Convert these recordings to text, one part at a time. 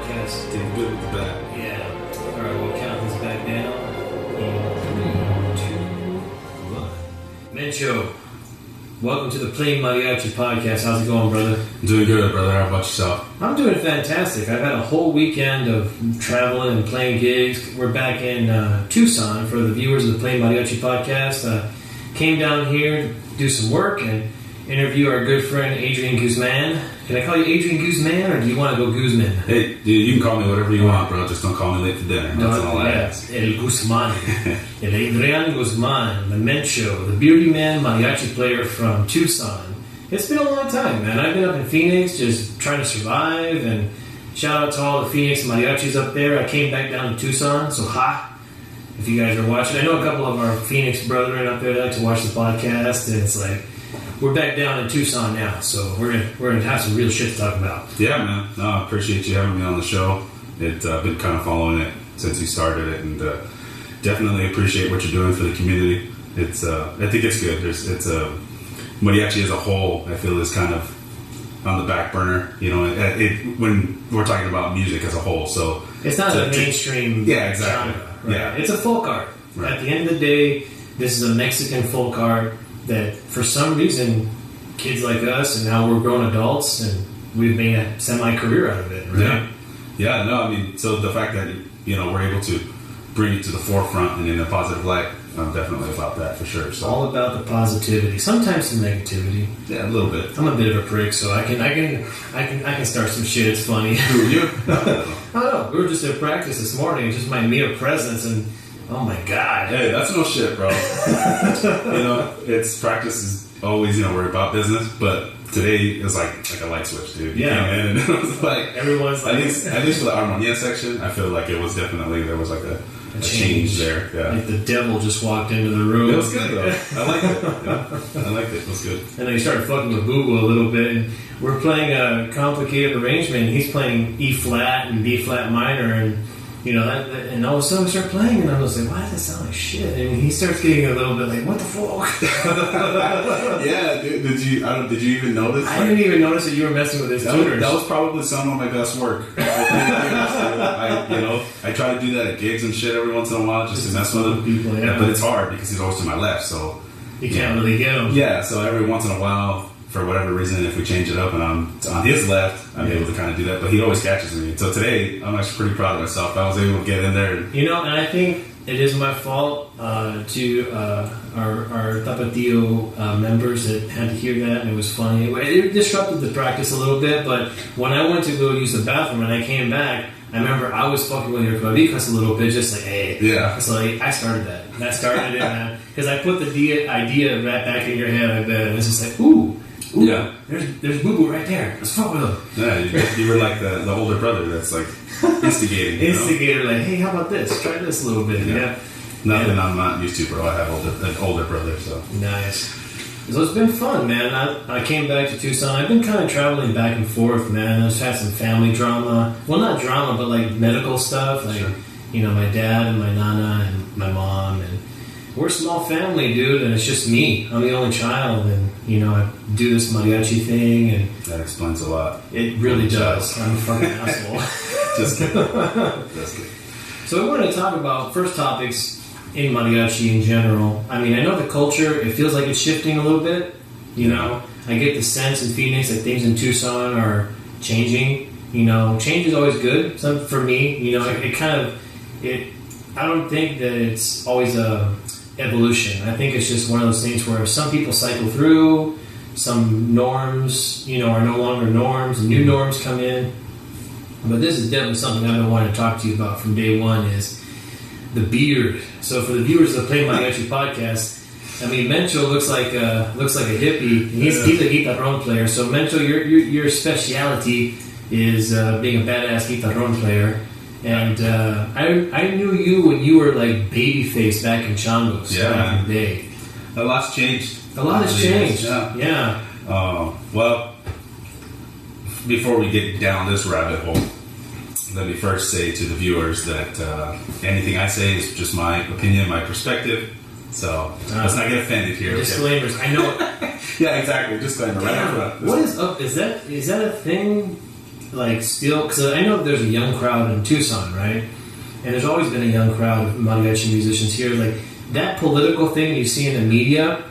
podcast. Getting good with the bat. Yeah. All right, we'll count this back down. In 3, 2, 1. Mencho, welcome to the PlayMariachi Podcast. How's it going, brother? Doing good, brother. How about yourself? I'm doing fantastic. I've had a whole weekend of traveling and playing gigs. We're back in Tucson for the viewers of the PlayMariachi Podcast. Came down here to do some work and interview our good friend Adrian Guzman. Can I call you Adrian Guzman, or do you want to go Guzman? Hey, dude, you can call me whatever you want, bro. Just don't call me late for dinner. That's all I ask. El Guzman. El Adrian Guzman, the Mencho, the beardy man mariachi player from Tucson. It's been a long time, man. I've been up in Phoenix just trying to survive, and shout out to all the Phoenix mariachis up there. I came back down to Tucson, so if you guys are watching. I know a couple of our Phoenix brethren up there that like to watch the podcast, and it's like, we're back down in Tucson now, so we're gonna have some real shit to talk about. Yeah, man. No, I appreciate you having me on the show. I've been kind of following it since you started it, and definitely appreciate what you're doing for the community. I think it's good. Mariachi as a whole, I feel, is kind of on the back burner. You know, when we're talking about music as a whole, so it's not a mainstream genre. Right? Yeah, it's a folk art. Right. At the end of the day, this is a Mexican folk art that for some reason kids like us, and now we're grown adults, and we've made a semi-career out of it, right? Yeah, no, I mean, so the fact that, you know, we're able to bring it to the forefront and in a positive light, I'm definitely about that for sure. So all about the positivity, sometimes some negativity. Yeah, a little bit. I'm a bit of a prick, so I can start some shit. It's funny. Who are you? I don't know. We were just at practice this morning, just my mere presence, and oh my god. Hey, that's no shit, bro. You know, practice is always, you know, we're about business, but today is like a light switch, dude. You came in and it was like, everyone's like, at least for the harmonia section, I feel like it was definitely, there was like a change there. Yeah. Like the devil just walked into the room. It was good, though. I liked it. Yeah. I liked it. It was good. And then he started fucking with Boo Boo a little bit. And we're playing a complicated arrangement. He's playing E flat and B flat minor, and you know and all of a sudden we start playing, and I was like, why does that sound like shit? And he starts getting a little bit like, what the fuck? Yeah, dude. Did you even notice? I didn't even notice that you were messing with his tuners. That was probably some of my best work. I try to do that at gigs and shit every once in a while just to mess with him. People, yeah. But it's hard because he's always to my left, so you can't really get him. Yeah, so every once in a while, for whatever reason, if we change it up and I'm on his left, I'm able to kind of do that. But he always catches me. So today, I'm actually pretty proud of myself. I was able to get in there. And I think it is my fault to our Tapatio members that had to hear that, and it was funny. It disrupted the practice a little bit, but when I went to go use the bathroom and I came back, I remember I was fucking with your clavicas a little bit, just like, hey. Yeah. So I started that. And I started it, man. Because I put the idea right back in your head, I bet. And it's just like, ooh, yeah. There's Boo Boo right there. Let's fuck with him. Yeah, you were like the older brother that's like instigating. Instigator, like, hey, how about this? Try this a little bit. Yeah. Nothing I'm not used to, bro. I have an older brother, so. Nice. So it's been fun, man. I came back to Tucson. I've been kind of traveling back and forth, man. I've had some family drama. Well, not drama, but like medical stuff. Like, sure. My dad and my nana and my mom. And we're a small family, dude, and it's just me. I'm the only child, and, I do this mariachi thing. And that explains a lot. It really does. I'm a fucking asshole. Just kidding. So we want to talk about first topics in mariachi in general. I mean, I know the culture, it feels like it's shifting a little bit. I get the sense in Phoenix that things in Tucson are changing. Change is always good. For me, I don't think that it's always a evolution. I think it's just one of those things where some people cycle through, some norms, are no longer norms, and new norms come in. But this is definitely something I've been wanting to talk to you about from day one is the beard. So for the viewers of the PlayMariachi Podcast, I mean, Mencho looks like a hippie. He's a guitarron player. So Mencho, your speciality is being a badass guitarron player. And I knew you when you were like babyface back in Changos back in the day. A lot's changed. A lot has changed. Yeah. Well, before we get down this rabbit hole, let me first say to the viewers that anything I say is just my opinion, my perspective. So let's not get offended here. Disclaimers. I know it. Yeah, exactly. Disclaimer right up front. What is up? Is that a thing like still, because I know there's a young crowd in Tucson, right? And there's always been a young crowd of mariachi musicians here. Like that political thing you see in the media,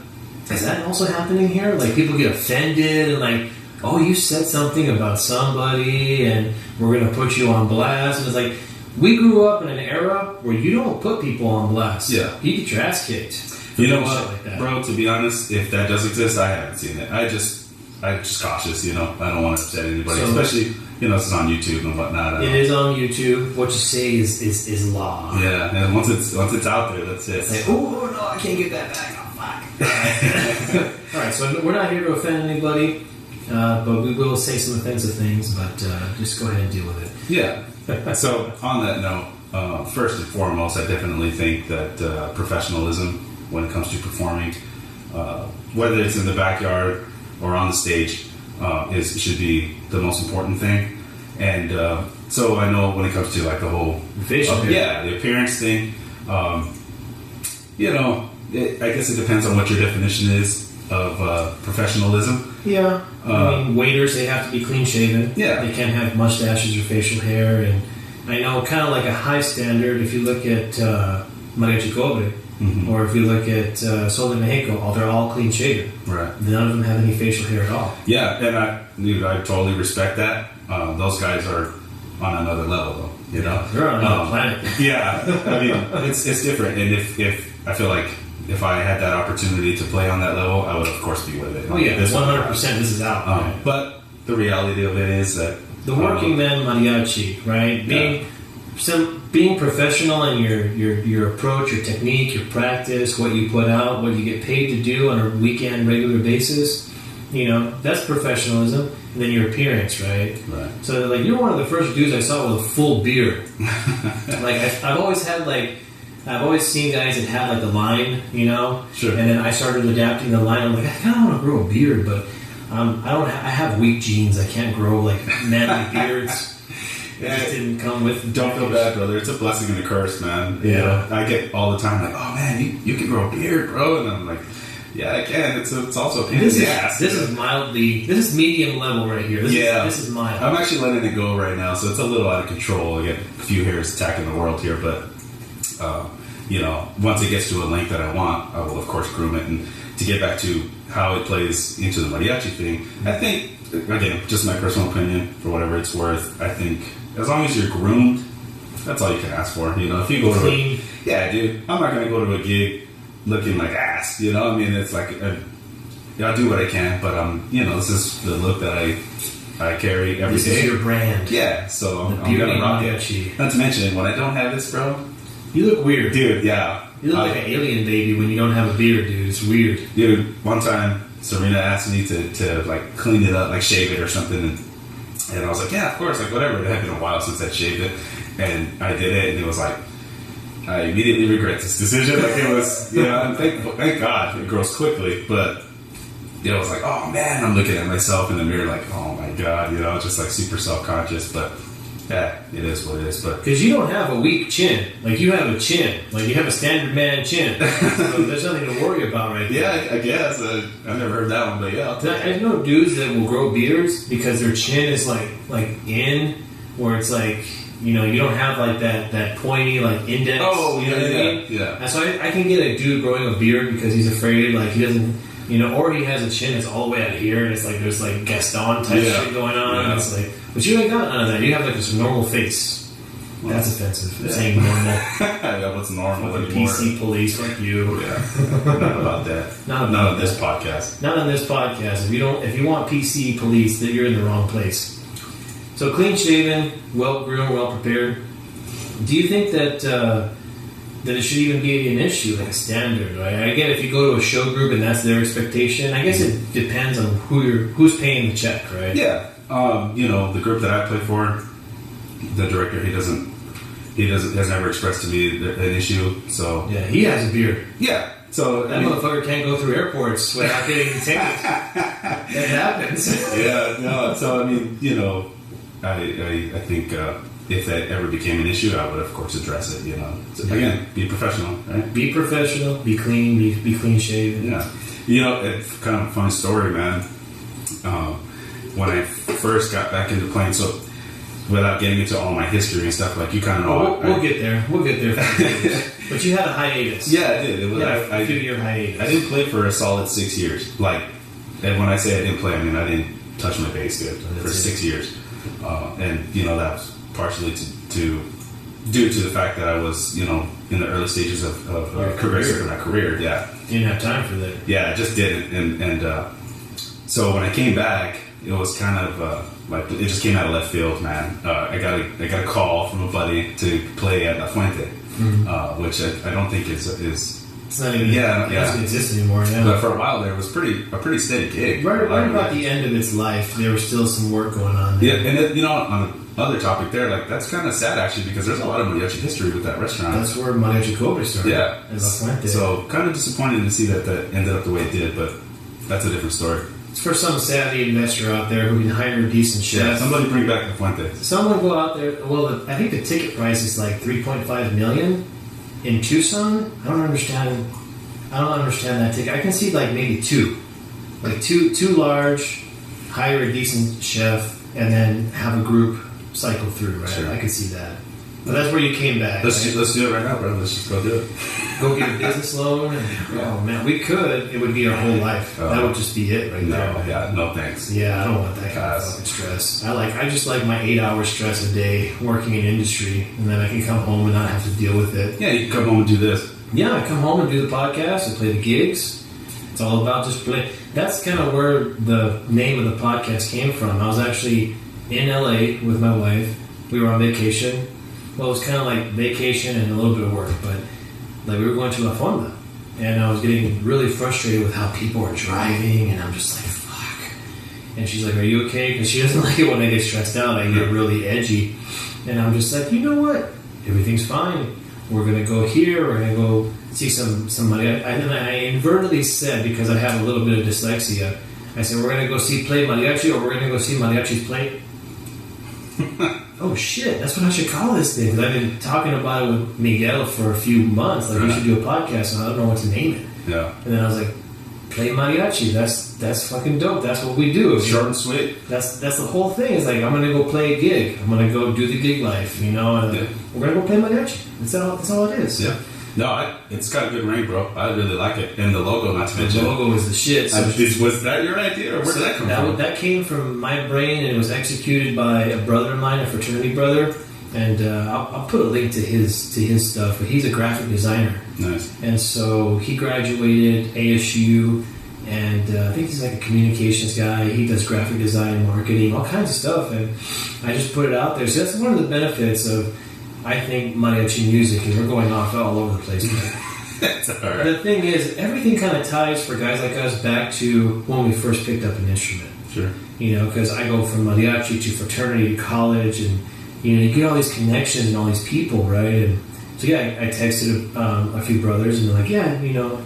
is that also happening here? Like people get offended and like, oh, you said something about somebody and we're going to put you on blast. And it's like, we grew up in an era where you don't put people on blast. Yeah. You get your ass kicked. You know what, like that. bro, to be honest, if that does exist, I haven't seen it. I'm just cautious, you know. I don't want to upset anybody, So, especially, you know, it's on YouTube and whatnot. It is on YouTube. What you say is law. Yeah, and once it's out there, that's it. It's like, oh, no, I can't get that back. Oh, fuck. All right, so we're not here to offend anybody. But we will say some offensive things, but just go ahead and deal with it. Yeah. So on that note, first and foremost, I definitely think that professionalism, when it comes to performing, whether it's in the backyard or on the stage, should be the most important thing. And so I know when it comes to like the whole the appearance thing, you know, I guess it depends on what your definition is of professionalism. Yeah, I mean, waiters, they have to be clean shaven. Yeah. They can't have mustaches or facial hair. And I know kind of like a high standard, if you look at Mariachi Cobre, or if you look at Sol de Mexico, they're all clean shaven. Right. None of them have any facial hair at all. Yeah, and I totally respect that. Those guys are on another level, though. You know, They're on another planet. Yeah, I mean, it's different. And if I feel like if I had that opportunity to play on that level, I would of course be with it. Oh yeah, 100%. This is out. Right? But the reality of it is that the working man mariachi, right? Being professional in your approach, your technique, your practice, what you put out, what you get paid to do on a weekend, regular basis, you know, that's professionalism. And then your appearance, right? Right. So, like, you're one of the first dudes I saw with a full beard. Like, I've always seen guys that had, like, a line, you know? Sure. And then I started adapting the line. I'm like, I kind of want to grow a beard, but I have weak genes. I can't grow, like, manly beards. It just didn't come with. Don't feel bad, brother. It's a blessing and a curse, man. Yeah. You know, I get all the time like, oh man, you can grow a beard, bro, and I'm like, yeah, I can. It's also a pain in the ass. This is medium level right here. This is mild. I'm actually letting it go right now, so it's a little out of control. I get a few hairs attacking the world here, but you know, once it gets to a length that I want, I will of course groom it. And to get back to how it plays into the mariachi thing, I think, again, just my personal opinion, for whatever it's worth, I think as long as you're groomed, that's all you can ask for. You know, if you go clean. yeah, dude, I'm not gonna go to a gig looking like ass. You know, I mean, it's like I'll do what I can, but you know, this is the look that I carry every day. This is your brand. Yeah, so I'm gonna rock it. Not to mention, when I don't have this, bro, you look weird, dude. Yeah, you look like an alien baby when you don't have a beard, dude. It's weird, dude. One time, Serena asked me to like clean it up, like shave it or something, and I was like, yeah, of course, like whatever. It had been a while since I shaved it, and I did it, and it was like, I immediately regret this decision. Like it was, you know, and thank God it grows quickly, but it was like, oh man, I'm looking at myself in the mirror like, oh my God, you know, just like super self-conscious, but yeah, it is what it is. But because you don't have a weak chin, like you have a chin, like you have a standard man chin, so there's nothing to worry about right there. Yeah, I guess I've never heard that one, but yeah, I know dudes that will grow beards because their chin is like in where it's like, you know, you don't have like that pointy like index. Oh, you know what I mean? Yeah. And so I can get a dude growing a beard because he's afraid, like he doesn't, you know, or he has a chin that's all the way out here and it's like there's like Gaston type shit going on. Yeah. And it's like, but you ain't got none of that. You have like this normal face. Well, that's offensive. Yeah. Saying normal. Yeah, what's normal like anymore? PC police like you. Yeah. Not about that. Not on this podcast. Not on this podcast. If you want PC police, then you're in the wrong place. So clean shaven, well groomed, well prepared. Do you think that it should even be an issue, like a standard? Right? Again, if you go to a show group and that's their expectation, I guess it depends on who's paying the check, right? Yeah. You know, the group that I play for, the director, he has never expressed to me an issue. So yeah, he has a beard. Yeah. So that motherfucker can't go through airports without getting the ticket. That happens. Yeah. No. So I mean, you know, I think if that ever became an issue, I would of course address it. You know, so, again, be professional, right? Be professional. Be clean. Be clean shaven. Yeah. You know, it's kind of a funny story, man. When I first got back into playing, so without getting into all my history and stuff, like you kind of know. We'll get there. We'll get there. But you had a hiatus. Yeah, I did. It was a few-year hiatus. I didn't play for a solid 6 years. Like, and when I say I didn't play, I mean I didn't touch my bass, dude, for 6 years. And you know that was partially due to the fact that I was, you know, in the early stages of progressing in my career. Yeah, you didn't have time for that. Yeah, I just didn't. And so when I came back, it was kind of like it just came out of left field, man. I got a call from a buddy to play at La Fuente, which I don't think is. It's not even. It doesn't exist anymore. Yeah. But for a while there, it was a pretty steady gig. Right about the end of its life, there was still some work going on there. Yeah, and you know, on the other topic there, like that's kind of sad actually, because there's a lot of mariachi history with that restaurant. That's where Mariachi Cobra started. Yeah, at La Fuente. So kind of disappointed to see that ended up the way it did, but that's a different story. It's for some savvy investor out there who can hire a decent chef. Yeah, somebody bring back La Fuente. Someone go out there. Well, I think the ticket price is like $3.5 million in Tucson. I don't understand that ticket. I can see like maybe two large, hire a decent chef, and then have a group cycle through. Right, sure. I can see that. But that's where you came back. Let's do it right now, bro. Let's just go do it. Go get a business loan. Oh man, we could. It would be our whole life. That would just be it, right there. Yeah, no thanks. Yeah, I don't want that kind of fucking stress. I just like my 8-hour stress a day working in industry, and then I can come home and not have to deal with it. Yeah, you can come home and do this. Yeah, I come home and do the podcast. I play the gigs. It's all about just play. That's kind of where the name of the podcast came from. I was actually in LA with my wife. We were on vacation. Well, it was kind of like vacation and a little bit of work, but like we were going to La Fonda, and I was getting really frustrated with how people were driving, and I'm just like, fuck. And she's like, "Are you okay?" Because she doesn't like it when I get stressed out. I get really edgy, and I'm just like, you know what? Everything's fine. We're gonna go here. We're gonna go see somebody. And I inadvertently said, because I have a little bit of dyslexia, I said we're gonna go play mariachi, or we're gonna go see mariachis play. Oh shit, that's what I should call this thing. Because I've been talking about it with Miguel for a few months. Like, we should do a podcast, and I don't know what to name it. Yeah. And then I was like, play mariachi. That's fucking dope. That's what we do. Short and sweet. That's the whole thing. It's like, I'm gonna go play a gig. I'm gonna go do the GigLife. You know, and we're gonna go play mariachi. That's all it is. Yeah. No, it's got a good ring, bro. I really like it, and the logo, not to mention. The logo is the shit. So was that your idea, or where did that come from? That came from my brain, and it was executed by a brother of mine, a fraternity brother. And I'll put a link to his stuff. But he's a graphic designer. Nice. And so he graduated ASU, and I think he's like a communications guy. He does graphic design, marketing, all kinds of stuff. And I just put it out there. So that's one of the benefits of, I think, mariachi music, and we're going off all over the place. That's all right. The thing is, everything kind of ties for guys like us back to when we first picked up an instrument. Sure. You know, because I go from mariachi to fraternity to college, and you know, you get all these connections and all these people, right? And so yeah, I texted a few brothers, and they're like, yeah, you know,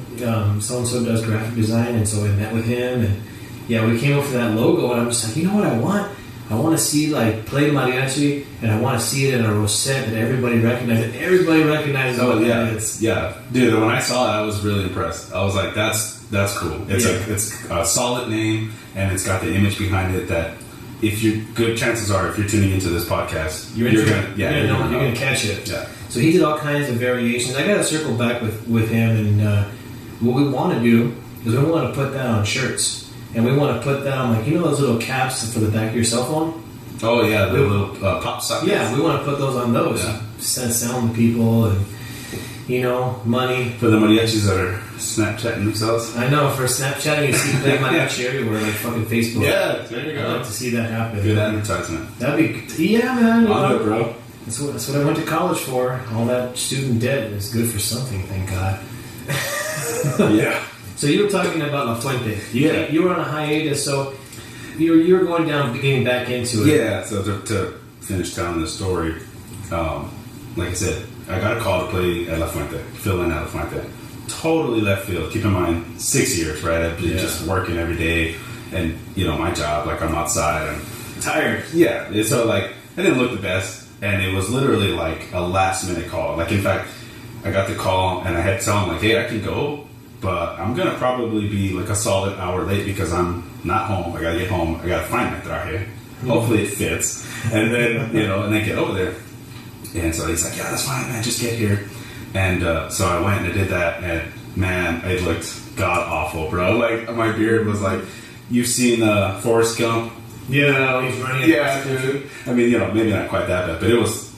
so and so does graphic design, and so I met with him, and yeah, we came up with that logo, and I'm just like, you know what I want? I want to see, like, play mariachi, and I want to see it in a rosette that everybody recognizes. Everybody recognizes what that is. Yeah, dude. When I saw it, I was really impressed. I was like, "That's cool." It's a solid name, and it's got the image behind it. That if you're good, chances are, if you're tuning into this podcast, you're gonna catch it. Yeah. So he did all kinds of variations. I got to circle back with him, and what we want to do is we want to put that on shirts. And we want to put that on, like, you know those little caps for the back of your cell phone? Oh, yeah, the little pop sockets. Yeah, we want to put those on those. Yeah. Send sound to people and, you know, money. For the mariachis that are Snapchatting themselves. I know, for Snapchatting, you see play mariachi everywhere, like fucking Facebook. Yeah, there you go. I'd like to see that happen. Good advertisement. That'd be, yeah, man. Love it, bro. That's what I went to college for. All that student debt is good for something, thank God. Yeah. So you were talking about La Fuente. Yeah. You were on a hiatus, so you were going down, getting back into it. Yeah, so to finish telling the story, like I said, I got a call to play at La Fuente, fill in at La Fuente. Totally left field. Keep in mind, 6 years, right? I've been just working every day, and, you know, my job, like, I'm outside. I'm tired. Yeah, so, like, I didn't look the best, and it was literally, like, a last-minute call. Like, in fact, I got the call, and I had to tell him, like, hey, I can go, but I'm going to probably be like a solid hour late because I'm not home. I got to get home. I got to find my traje. Hopefully it fits. And then, and then get over there. And so he's like, yeah, that's fine, man, just get here. And so I went and I did that, and man, it looked god-awful, bro. Like, my beard was like, you've seen Forrest Gump? Yeah, he's running. Yeah, dude. I mean, maybe not quite that bad, but it was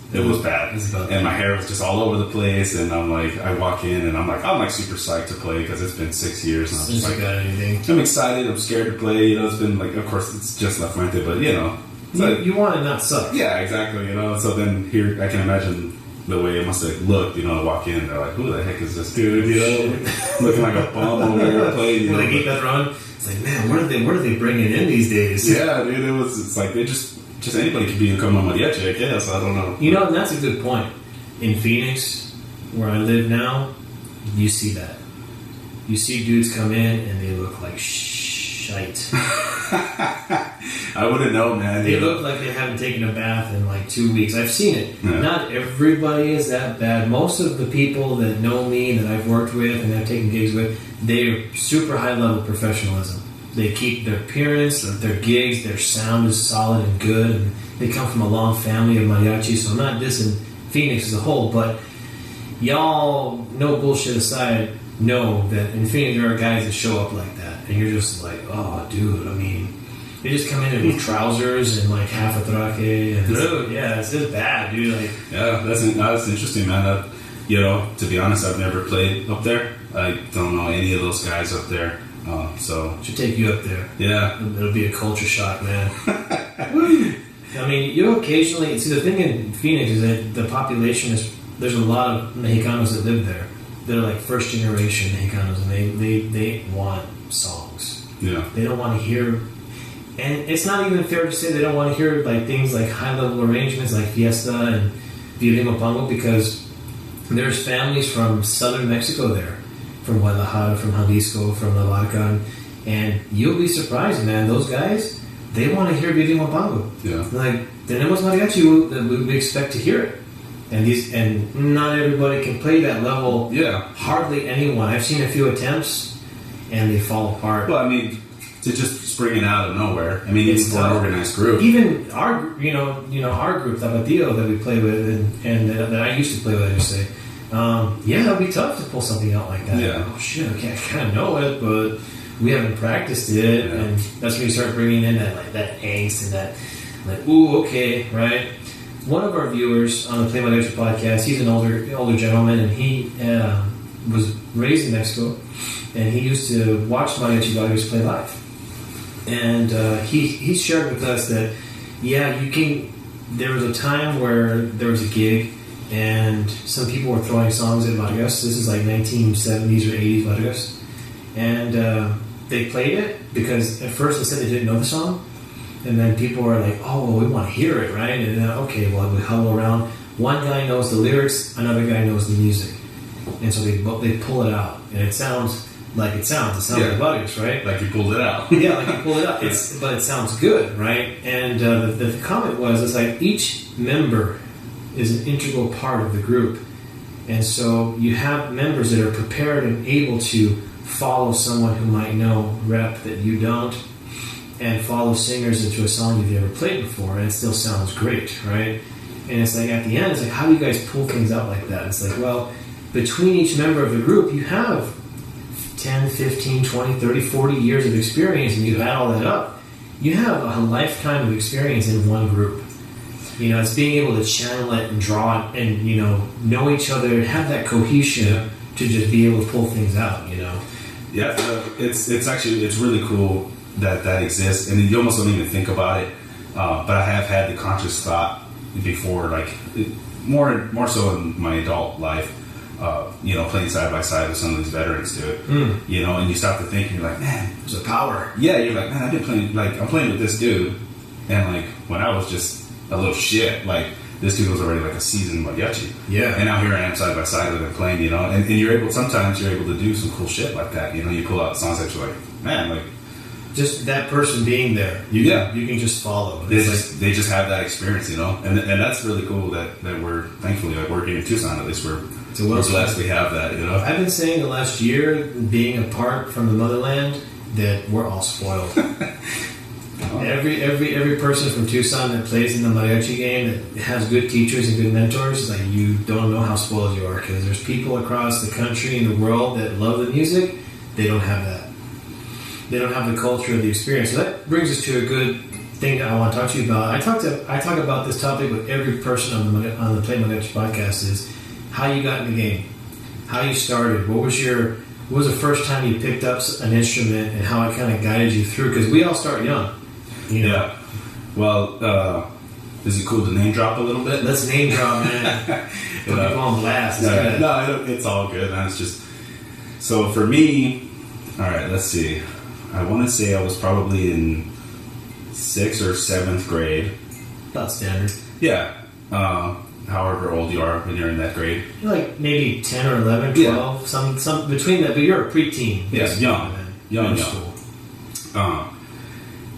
bad. And my hair was just all over the place, and I'm like, I walk in, and I'm like super psyched to play, because it's been 6 years, and I'm just like, I'm excited, I'm scared to play, it's been like, of course, it's just La Fuente, but, you want to not suck. Yeah, exactly, so then here, I can imagine the way it must have looked, I walk in, they're like, who the heck is this dude, looking like a bum over here playing, When they keep that run, it's like, man, what are they bringing in these days? Yeah, dude, it's like, they just anybody could become a mariachi, I guess, I don't know. And that's a good point. In Phoenix, where I live now, you see that. You see dudes come in, and they look like shite. I wouldn't know, man. They look like they haven't taken a bath in like 2 weeks. I've seen it. Yeah. Not everybody is that bad. Most of the people that know me, that I've worked with and I've taken gigs with, they're super high level professionalism. They keep their appearance, their gigs, their sound is solid and good, and they come from a long family of mariachi, so I'm not dissing Phoenix as a whole, but y'all, no bullshit aside, know that in Phoenix there are guys that show up like that, and you're just like, oh, dude, they just come in with trousers and like half a traje, and dude, yeah, it's just bad, dude. Like, yeah, that's interesting, man. To be honest, I've never played up there. I don't know any of those guys up there. So should take you up there. Yeah, it'll be a culture shock, man. You occasionally see, the thing in Phoenix is that the population there's a lot of Mexicanos that live there. They're like first generation Mexicanos, and they want songs. Yeah, they don't want to hear, and it's not even fair to say they don't want to hear like things like high level arrangements like fiesta and Via Mopango, because there's families from southern Mexico there. From Guadalajara, from Jalisco, from La Barca, and you'll be surprised, man. Those guys, they want to hear Vidi Mopango. Yeah. Like, tenemos mariachi, we expect to hear it. And not everybody can play that level. Yeah. Hardly anyone. I've seen a few attempts, and they fall apart. Well, to just spring it out of nowhere. Even for an organized group. Even our, our group, Tapatio, that we play with, and that I used to play with, I should say. It'll be tough to pull something out like that. Yeah. Oh shit, I kind of know it, but we haven't practiced it, and that's when you start bringing in that angst and that, like, ooh, okay, right? One of our viewers on the PlayMariachi Podcast, he's an older gentleman, and he was raised in Mexico, and he used to watch mariachi bloggers play live, and he shared with us that there was a time where there was a gig. And some people were throwing songs at Vargas. This is like 1970s or 80s Vargas. And they played it because at first they said they didn't know the song. And then people were like, oh, well, we want to hear it, right? And then, okay, well, we huddle around. One guy knows the lyrics, another guy knows the music. And so they pull it out. And it sounds like it sounds. It sounds like Vargas, right? Like you pulled it out. Yeah, like you pulled it out. But it sounds good, right? And the comment was, it's like each member is an integral part of the group, and so you have members that are prepared and able to follow someone who might know rep that you don't, and follow singers into a song you've never played before, and it still sounds great, right? And it's like at the end, it's like, how do you guys pull things out like that? It's like, well, between each member of the group, you have 10, 15, 20, 30, 40 years of experience, and you add all that up, you have a lifetime of experience in one group. It's being able to channel it and draw it and, know each other, have that cohesion to just be able to pull things out, Yeah, it's really cool that exists, and you almost don't even think about it. But I have had the conscious thought before, like more so in my adult life, playing side by side with some of these veterans do it, and you start to think, and you're like, man, there's a power. Yeah, you're like, man, I've been playing, I'm playing with this dude, and like when I was just a little shit, like this dude was already like a seasoned mariachi. Yeah. And now here I am side by side with him playing, and sometimes you're able to do some cool shit like that, you pull out songs that you're like, man, like just that person being there, you can just follow. They just have that experience, and that's really cool that we're thankfully, like working in Tucson, at least we're blessed we have that, I've been saying the last year, being apart from the motherland, that we're all spoiled. every person from Tucson that plays in the mariachi game that has good teachers and good mentors, like, you don't know how spoiled you are, because there's people across the country and the world that love the music. They don't have that. They don't have the culture of the experience. So that brings us to a good thing that I want to talk to you about. I talk about this topic with every person on the PlayMariachi Podcast, is how you got in the game, how you started, what was the first time you picked up an instrument, and how it kind of guided you through, because we all start young. You know? Yeah. Well, is it cool to name drop a little bit? Let's name drop, man. Put people on blast. No, it's all good. Man. It's just, so for me, all right, let's see. I want to say I was probably in 6th or 7th grade. About standard. Yeah. However old you are when you're in that grade. You're like maybe 10 or 11, 12, some between that, but you're a preteen. Yeah, young. School.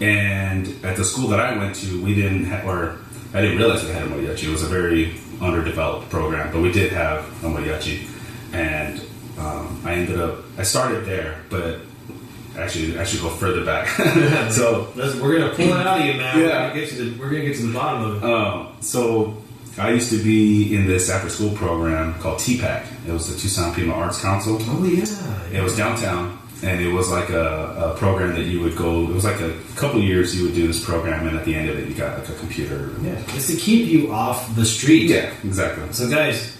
And at the school that I went to, we didn't have, or I didn't realize we had a mariachi. It was a very underdeveloped program, but we did have a mariachi. And I started there, but actually, I should go further back. So we're gonna pull it out of you, man. Yeah. We're gonna get to the bottom of it. So I used to be in this after-school program called TPAC. It was the Tucson Pima Arts Council. Oh yeah. It was downtown, and it was like a program that you would go. It was like a couple of years you would do this program, and at the end of it, you got like a computer. Yeah, it's to keep you off the street. Yeah, exactly. So guys,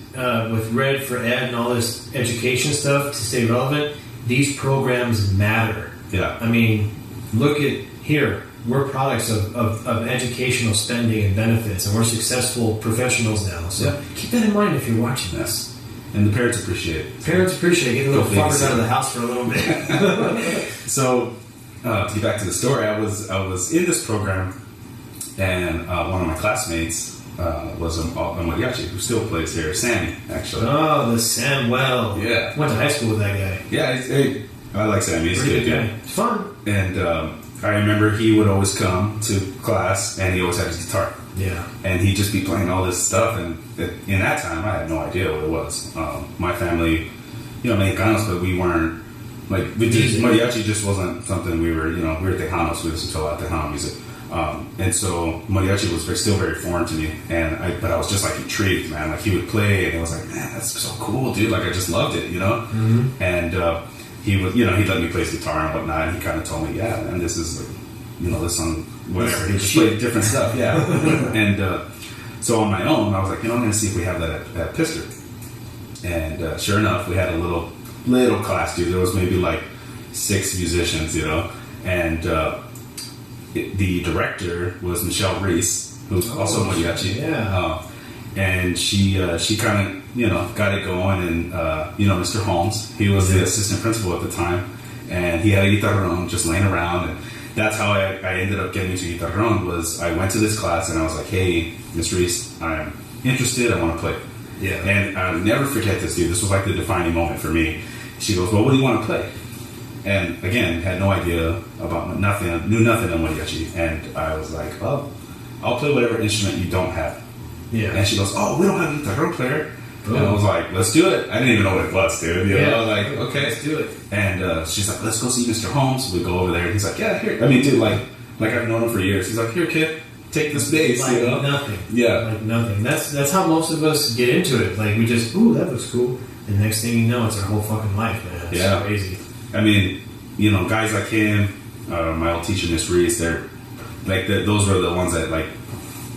with Red for Ed and all this education stuff to stay relevant, these programs matter. Yeah. I mean, look at here. We're products of educational spending and benefits, and we're successful professionals now. So keep that in mind if you're watching this. And the parents appreciate it. Parents appreciate getting little fuckers out of the house for a little bit. So, to get back to the story, I was in this program, and one of my classmates was a mariachi who still plays here, Sammy, actually. Oh, the Samuel. Yeah. Went to high school with that guy. Yeah, I like Sammy. He's a good guy. It's fun. And I remember he would always come to class, and he always had his guitar. Yeah. And he'd just be playing all this stuff, and in that time, I had no idea what it was. My family, Mexicanos, but we weren't, like, mariachi just wasn't something we were Tejanos, we listened to a lot of Tejano music. And so mariachi was still very foreign to me, but I was just like intrigued, man. Like, he would play, and I was like, man, that's so cool, dude. Like, I just loved it, Mm-hmm. And he would, he'd let me play his guitar and whatnot, and he kind of told me, yeah, man, this is like, this song, whatever. He just played different stuff, yeah. And so on my own, I was like, I'm going to see if we have that at Pister. And sure enough, we had a little class, dude. There was maybe like 6 musicians, and the director was Michelle Reese, who's also mariachi. Yeah. And she kind of, got it going, and Mr. Holmes, he was the assistant principal at the time, and he had a guitarron just laying around, and that's how I ended up getting into guitarron. Was I went to this class, and I was like, hey, Miss Reese, I'm interested, I want to play. Yeah. And I'll never forget this, dude. This was like the defining moment for me. She goes, well, what do you want to play? And again, had no idea about nothing, knew nothing on mariachi, and I was like, oh, I'll play whatever instrument you don't have. Yeah. And she goes, oh, we don't have a guitar player. And I was like, let's do it. I didn't even know what it was, dude. I was like, okay, let's do it. And she's like, let's go see Mr. Holmes. We go over there, and he's like, yeah, here. I mean, dude, like I've known him for years. He's like, here, kid, take this bass. Like nothing. Yeah. Like nothing. That's how most of us get into it. Like, we just, ooh, that looks cool. And next thing you know, it's our whole fucking life, man. It's crazy. I mean, guys like him, my old teacher, Miss Reese, they're like, those were the ones that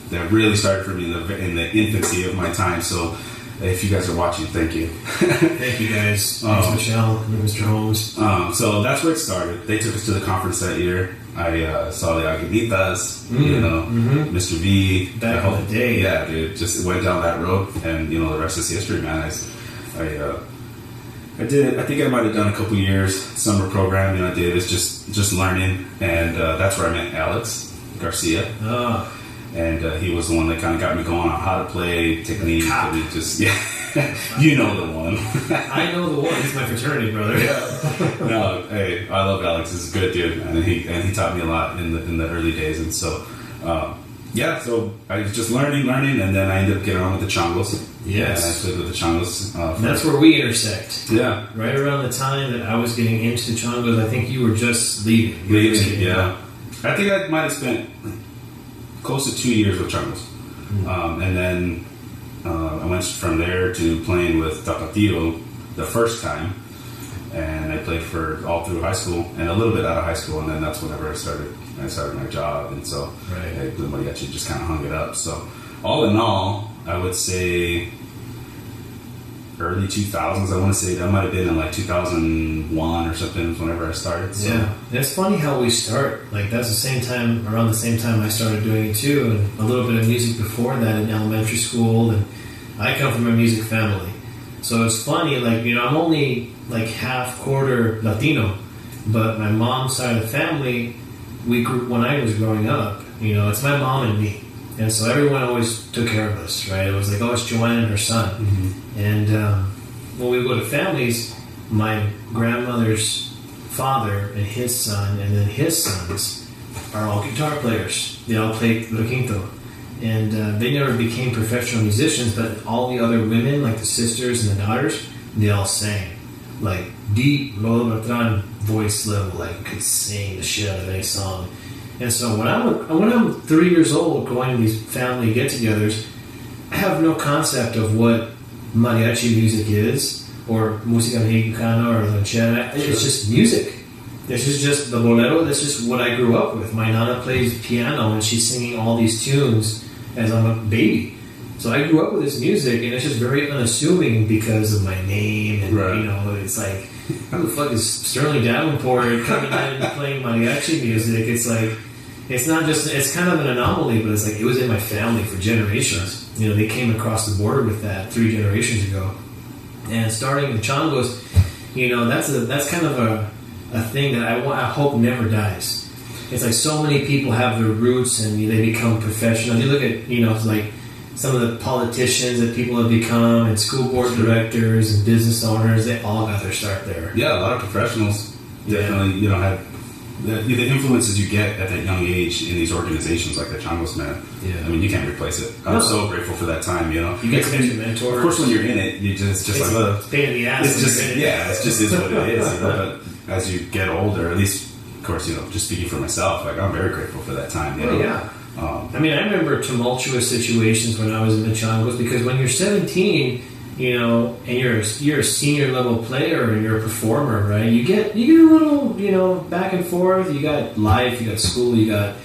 that really started for me in the infancy of my time. So if you guys are watching, thank you. Thank you, guys. Thanks, Michelle and Mr. Holmes. So that's where it started. They took us to the conference that year. I saw the Aguilitas, Mr. V. Back in the day. Yeah, dude. Just went down that road, and the rest is history, man. I did. I think I might have done a couple years summer program. I did. It's just learning, and that's where I met Alex Garcia. Oh. And he was the one that kind of got me going on how to play, technique. You know the one. I know the one. He's my fraternity brother. No, hey, I love Alex. He's a good dude, and he taught me a lot in the early days. And so, so I was just learning, and then I ended up getting on with the changos. Yes, and I played with the changos. That's where we intersect. Yeah, right around the time that I was getting into changos, I think you were just leaving. Yeah. I think I might have spent close to 2 years with Changos. And then I went from there to playing with Tapatio the first time. And I played for all through high school and a little bit out of high school. And then that's whenever I started my job. And so the mariachi just kind of hung it up. So all in all, I would say early 2000s. I want to say that might have been in like 2001 or something whenever I started. So. Yeah, it's funny how we start. Like that's around the same time I started doing it too, and a little bit of music before that in elementary school. And I come from a music family, so it's funny. Like I'm only like half quarter Latino, but my mom's side of the family, we grew when I was growing up. It's my mom and me. And so everyone always took care of us, right? It was like, it's Joanne and her son. Mm-hmm. And when we go to families, my grandmother's father and his son, and then his sons, are all guitar players. They all play the quinto. And they never became professional musicians, but all the other women, like the sisters and the daughters, they all sang. Like deep, low Bertrand voice level, like could sing the shit out of any song. And so when I'm 3 years old going to these family get-togethers, I have no concept of what mariachi music is, or música mexicana, or ranchera. It's just music. This is just the bolero. This is what I grew up with. My nana plays piano, and she's singing all these tunes as I'm a baby. So I grew up with this music, and it's just very unassuming because of my name, and it's like, who the fuck is Sterling Davenport coming in and playing mariachi music? It's like, it's not just, it's kind of an anomaly, but it's like, it was in my family for generations. They came across the border with that 3 generations ago. And starting the Changos, that's kind of a thing that I hope never dies. It's like so many people have their roots and they become professional. You look at, like some of the politicians that people have become, and school board directors and business owners, they all got their start there. Yeah, a lot of professionals definitely, have the influences you get at that young age in these organizations like the Changos, man. Yeah. I mean, you can't replace it. I'm so grateful for that time, You get to mentor mentors. Of course, when you're in it, you just it's like, pain in the ass. It's just, it just is what it is, But as you get older, at least, of course, just speaking for myself, like I'm very grateful for that time, Yeah. I mean, I remember tumultuous situations when I was in the Changos, because when you're 17, and you're a senior level player and you're a performer, right? You get a little, back and forth. You got life, you got school, you got,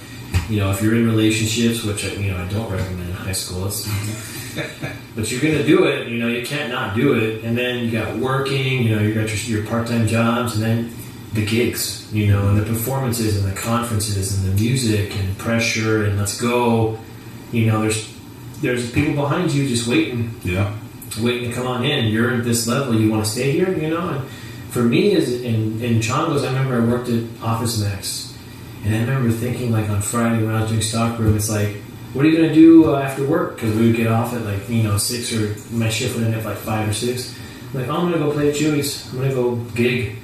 if you're in relationships, which I don't recommend in high school, but you're gonna do it. You can't not do it. And then you got working. You got your part-time jobs, and then the gigs, and the performances and the conferences and the music and pressure and let's go. There's people behind you just waiting. Yeah. Waiting to come on in. You're at this level. You want to stay here, And for me, as in Changos, I remember I worked at Office Max, and I remember thinking, like on Friday when I was doing stockroom, it's like, what are you gonna do after work? Because we would get off at like 6, or my shift would end at like 5 or 6. I'm like, I'm gonna go play at Chewy's. I'm gonna go gig,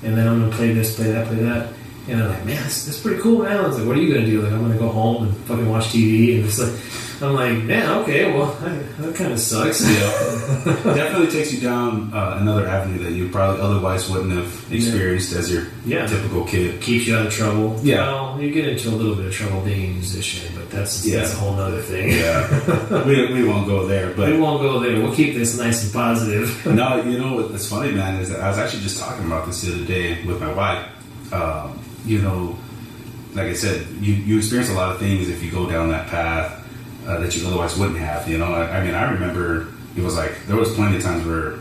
and then I'm gonna play this, play that, play that. And I'm like, man, that's pretty cool, man. I was like, what are you gonna do? Like, I'm gonna go home and fucking watch TV, and it's like. I'm like, man, okay, well, that kind of sucks. Yeah. Definitely takes you down another avenue that you probably otherwise wouldn't have experienced as your typical kid. Keeps you out of trouble. Yeah. Well, you get into a little bit of trouble being a musician, but that's a whole other thing. Yeah. we won't go there. But we won't go there. We'll keep this nice and positive. No, what's funny, man, is that I was actually just talking about this the other day with my wife. Like I said, you experience a lot of things if you go down that path. That you otherwise wouldn't have, I mean, I remember it was like there was plenty of times where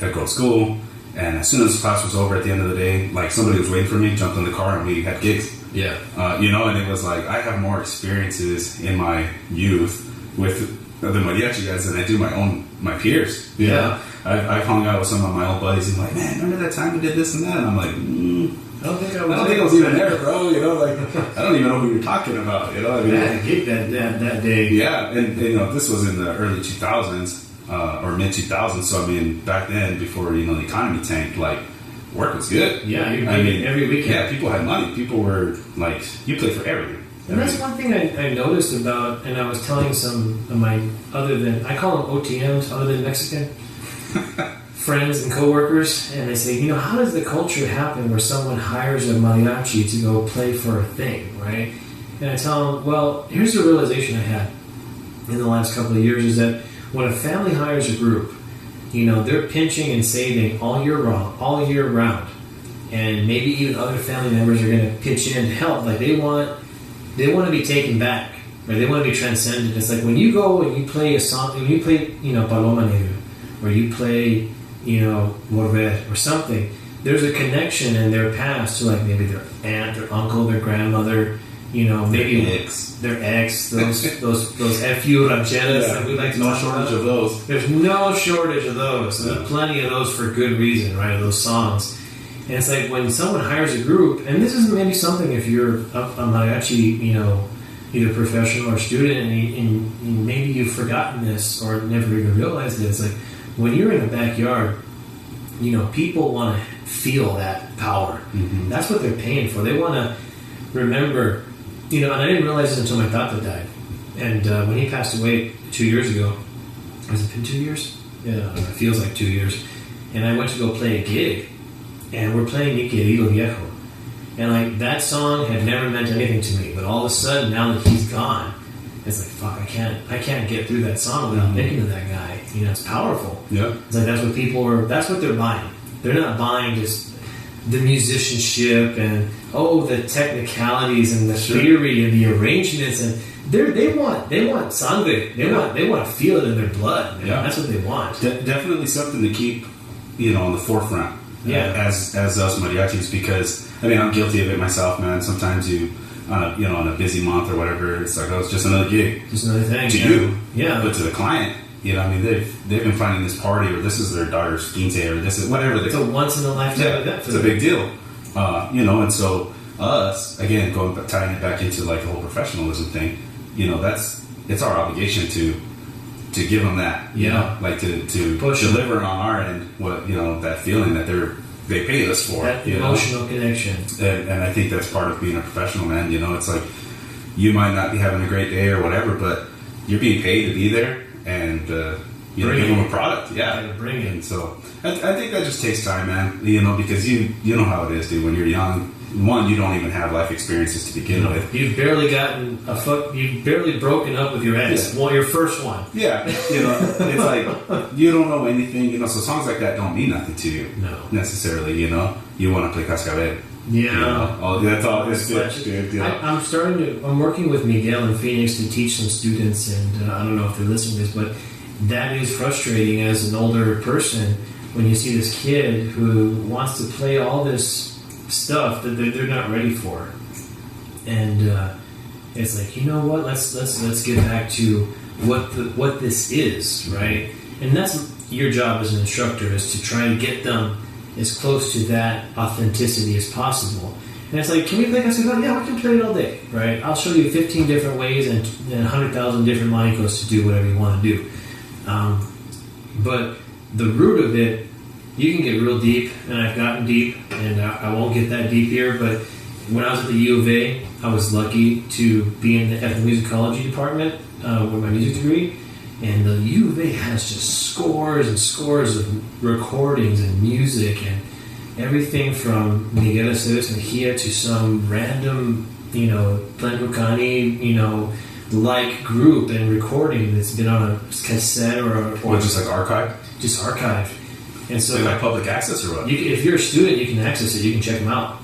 I'd go to school, and as soon as class was over at the end of the day, like somebody was waiting for me, jumped in the car, and we had gigs. Yeah. And it was like I have more experiences in my youth with the mariachi guys than I do my peers. Yeah. I've hung out with some of my old buddies and like, man, remember that time we did this and that? And I'm like, I don't think I was even there, bro. Like I don't even know who you're talking about. I mean, I had a gig that day. Yeah, and this was in the early 2000s or mid 2000s. So I mean, back then, before the economy tanked, like work was good. Yeah, I mean, every weekend. Yeah, people had money. People were like, you played for everything. And that's one thing I noticed about, and I was telling some of my I call them OTMs, other than Mexican. friends and coworkers, and I say, how does the culture happen where someone hires a mariachi to go play for a thing, right? And I tell them, well, here's the realization I had in the last couple of years is that when a family hires a group, they're pinching and saving all year round, and maybe even other family members are going to pitch in to help. Like they want to be taken back, right? They want to be transcended. It's like when you go and you play a song, when you play, Paloma Negra, or you play, Volver or something, there's a connection in their past to like maybe their aunt, their uncle, their grandmother, maybe their ex, those FU rancheras that we like to no shortage of those. There's no shortage of those. There's plenty of those for good reason, right? Those songs. And it's like when someone hires a group, and this is maybe something if you're a mariachi, either professional or student, and maybe you've forgotten this or never even realized it. It's like when you're in a backyard, people want to feel that power. Mm-hmm. That's what they're paying for. They want to remember, and I didn't realize this until my tata died. And when he passed away 2 years ago, has it been 2 years? Yeah, it feels like 2 years. And I went to go play a gig, and we're playing Mi Querido Viejo. And like that song had never meant anything to me, but all of a sudden, now that he's gone, it's like, fuck, I can't get through that song without thinking of that guy. It's powerful. Yeah. It's like that's what they're buying. They're not buying just the musicianship and the technicalities and the theory and the arrangements, and they want sangre. They want to feel it in their blood. Man. Yeah. That's what they want. Definitely something to keep on the forefront. Yeah. As us mariachis, because I'm guilty of it myself, man. Sometimes on a busy month or whatever, it's like, it's just another gig. Just another thing. To you. Yeah. But to the client, they've been planning this party, or this is their daughter's quince, or this is whatever. It's a once in a lifetime event. It's a big deal. And so us, again, tying it back into like the whole professionalism thing, it's our obligation to give them that, like to deliver on our end what, that feeling that they paid us for. That emotional connection. And I think that's part of being a professional, man. It's like you might not be having a great day or whatever, but you're being paid to be there and, give them a product. Yeah. Bring it. And so I think that just takes time, man, because you know how it is, dude. When you're young, one, you don't even have life experiences to begin with. You've barely you've barely broken up with your ex. Yeah. Well, your first one. Yeah. It's like, you don't know anything, so songs like that don't mean nothing to you. No. Necessarily, you want to play Cascabel. Yeah. That's all. It's good. I'm working with Miguel in Phoenix to teach some students, and I don't know if they're listening to this, but that is frustrating as an older person when you see this kid who wants to play all this stuff that they're not ready for, and it's like, let's get back to what this is, right? And that's your job as an instructor, is to try to get them as close to that authenticity as possible. And it's like, can we play Cascabel? Yeah, we can play it all day, right? I'll show you 15 different ways and 100,000 different manicos to do whatever you want to do. But the root of it, you can get real deep, and I've gotten deep, and I won't get that deep here, but when I was at the U of A, I was lucky to be in the ethnomusicology department with my music degree, and the U of A has just scores and scores of recordings and music and everything from Miguel Aceves Mejia to some random, Tlancocani, like group and recording that's been on a cassette or just like archived? Just archived. And so, like public access or what? If you're a student, you can access it. You can check them out.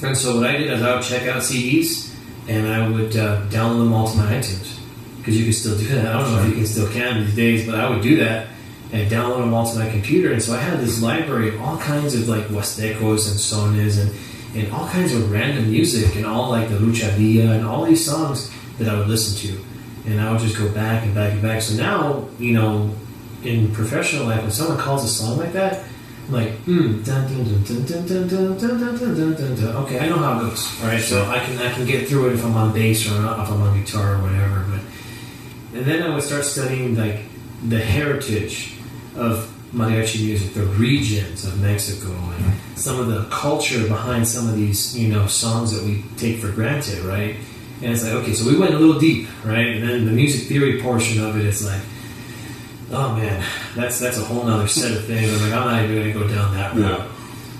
And so what I did is I would check out CDs, and I would download them all to my iTunes, because you can still do that. I don't know if you can still these days, but I would do that and download them all to my computer. And so I had this library of all kinds of like Huastecos and Sones and all kinds of random music, and all like the Lucha Villa and all these songs that I would listen to. And I would just go back and back and back. So now, in professional life, when someone calls a song like that, I'm like, dun, dun, dun, dun, dun, dun, dun, dun, dun, dun, dun, dun. Okay, I know how it goes. All right, so I can get through it if I'm on bass or if I'm on guitar or whatever. And then I would start studying like the heritage of mariachi music, the regions of Mexico, and some of the culture behind some of these, songs that we take for granted, right? And it's like, okay, so we went a little deep, right? And then the music theory portion of it is like, Oh man, that's a whole nother set of things. I'm like, I'm not even going to go down that route. Yeah.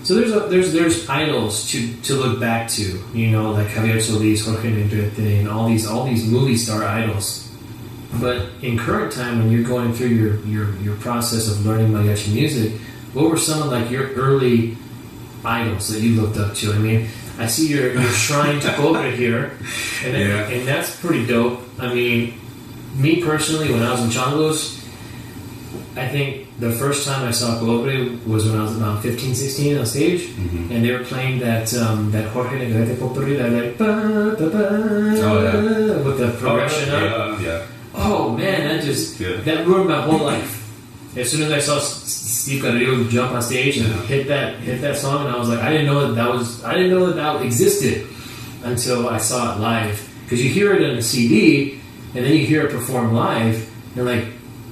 So there's idols to look back to, you know, like Javier Solis, Jorge Negrete, and all these movie star idols. But in current time, when you're going through your process of learning mariachi music, what were some of like your early idols that you looked up to? I mean, I see your shrine to Cobra here, and that's pretty dope. I mean, me personally, when I was in Changos, I think the first time I saw Cobra was when I was about 15, 16 on stage, and they were playing that Jorge Negrete Potpourri, that like with the progression up. Yeah. Oh man, that ruined my whole life. As soon as I saw Steve Carrillo jump on stage and hit that song, and I was like, I didn't know that existed until I saw it live. Because you hear it on a CD, and then you hear it perform live, and like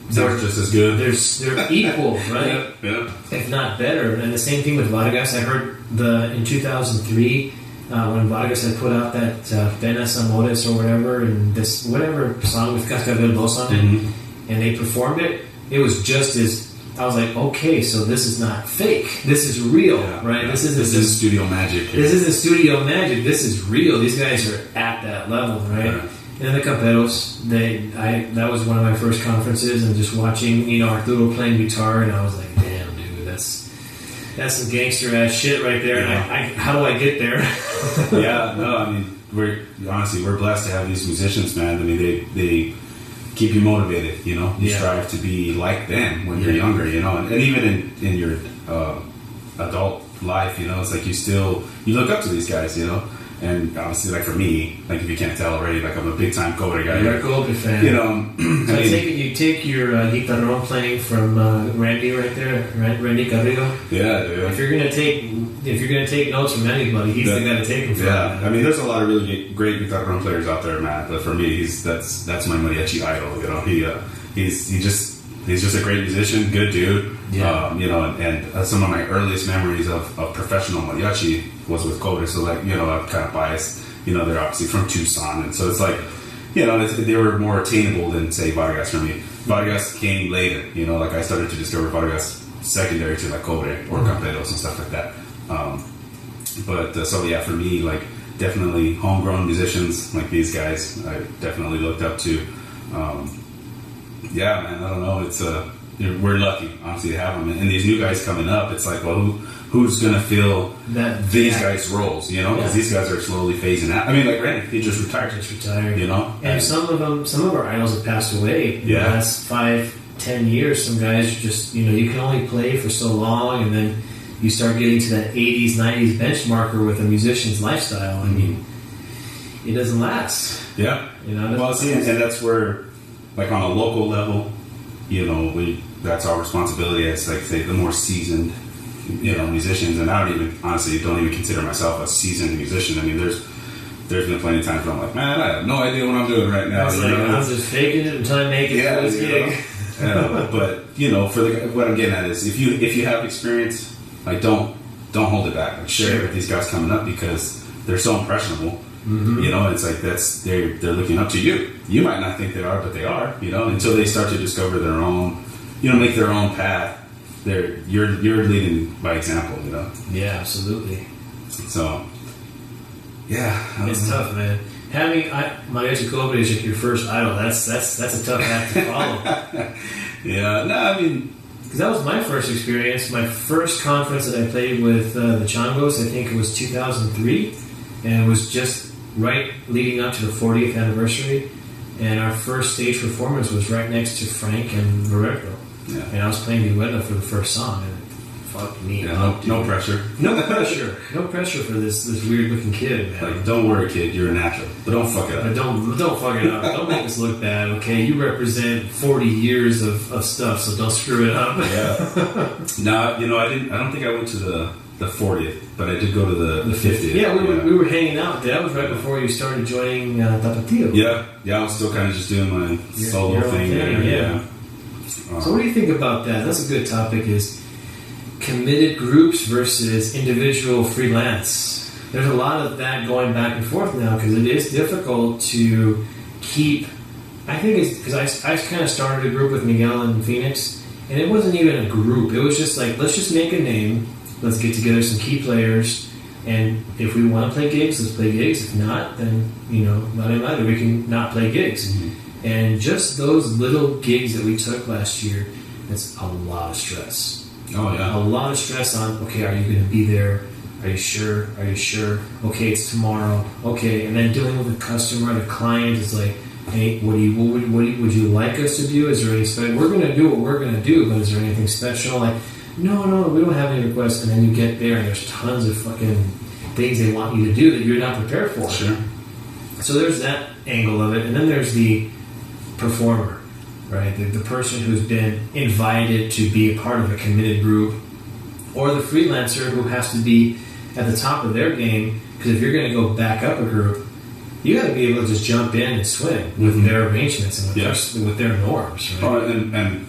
they're just as good. They're equal, right? Yeah. If not better. And the same thing with Vargas. I heard in 2003 when Vargas had put out that Penas Amores or whatever, and this whatever song with Cascabel Dos on it, and they performed it. It was just as I was like, okay, so this is not fake. This is real, right? Yeah. This is studio magic. Here. This isn't studio magic. This is real. These guys are at that level, right? Yeah. And the Camperos, that was one of my first conferences, and just watching, you know, Arturo playing guitar, and I was like, damn, dude, that's some gangster ass shit right there. Yeah. And how do I get there? Yeah, no, I mean, we're blessed to have these musicians, man. I mean, they keep you motivated, you know. You strive to be like them when you're younger, you know, and even in your adult life, you know, it's like you look up to these guys, you know. And obviously, like for me, like if you can't tell already, like I'm a big time Cobra guy. You're a Cobra fan. You know, so I take it you take your gutiarron playing from Randy right there, right? Randy Carrillo. Yeah, dude. If you're gonna take notes from anybody, he's the guy to take them from. Yeah, I mean, there's a lot of really great gutiarron players out there, man. But for me, that's my mariachi idol. You know, he's just a great musician, good dude. Yeah. You know, and some of my earliest memories of professional mariachi was with Cobra. So like, you know, I'm kind of biased. You know, they're obviously from Tucson, and so it's like, you know, they were more attainable than say Vargas for me. Vargas came later. You know, like I started to discover Vargas secondary to like Cobra or Camperos and stuff like that. But so yeah, for me, like definitely homegrown musicians like these guys, I definitely looked up to. Yeah, man, I don't know. It's we're lucky, honestly, to have them. And these new guys coming up, it's like, well, who's going to fill these guys' roles, you know? Because these guys are slowly phasing out. I mean, like Randy, he just retired. You know? And some of our idols have passed away in the last 5-10 years. Some guys just, you know, you can only play for so long, and then you start getting to that 80s, 90s benchmarker with a musician's lifestyle. I mean, it doesn't last. Yeah. You know? Well, see, and that's where, like on a local level, you know, that's our responsibility as, like, say, the more seasoned, you know, musicians. And I don't even consider myself a seasoned musician. I mean, there's been plenty of times where I'm like, man, I have no idea what I'm doing right now. I'm just faking it until I make it for this gig. But you know, what I'm getting at is, if you have experience, like don't hold it back. Like share it with these guys coming up, because they're so impressionable. You know, it's like they're looking up to you. You might not think they are, but they are. You know, until they start to discover their own, you know, make their own path. You're leading by example. You know. Yeah, absolutely. So, yeah, it's tough, man. Having Mariachi Cobra is like your first idol. That's a tough act to follow. Yeah, no, I mean, because that was my first experience. My first conference that I played with the Changos, I think it was 2003, and it was just right leading up to the 40th anniversary. And our first stage performance was right next to Frank and Roberto. Yeah. And I was playing Vihuela for the first song, and fuck me. Yeah, no pressure. No pressure. No pressure for this weird looking kid, man. Like, don't worry, kid, you're a natural. But don't fuck it up. But don't fuck it up. Don't make us look bad, okay? You represent 40 years of stuff, so don't screw it up. Yeah. No, you know, I don't think I went to the 40th, but I did go to the 50th. Yeah, we were hanging out. That was right before you started joining Tapatio. Yeah, I was still kind of just doing my solo thing. Yeah. So what do you think about that? That's a good topic, is committed groups versus individual freelance. There's a lot of that going back and forth now, because it is difficult to keep I think it's because I kind of started a group with Miguel in Phoenix, and it wasn't even a group. It was just like, let's just make a name. Let's get together some key players, and if we want to play gigs, let's play gigs. If not, then, not matter. We can not play gigs. Mm-hmm. And just those little gigs that we took last year, it's a lot of stress. Oh, yeah. A lot of stress on, okay, are you going to be there? Are you sure? Are you sure? Okay, it's tomorrow. Okay, and then dealing with the customer, the client is like, hey, what would you like us to do? Is there any special? We're going to do what we're going to do, but is there anything special? Like, no, we don't have any requests. And then you get there, and there's tons of fucking things they want you to do that you're not prepared for. Sure. So there's that angle of it, and then there's the performer. Right, the person who's been invited to be a part of a committed group, or the freelancer who has to be at the top of their game, because if you're going to go back up a group, you got to be able to just jump in and swim with their arrangements and with their norms. Right? Oh, and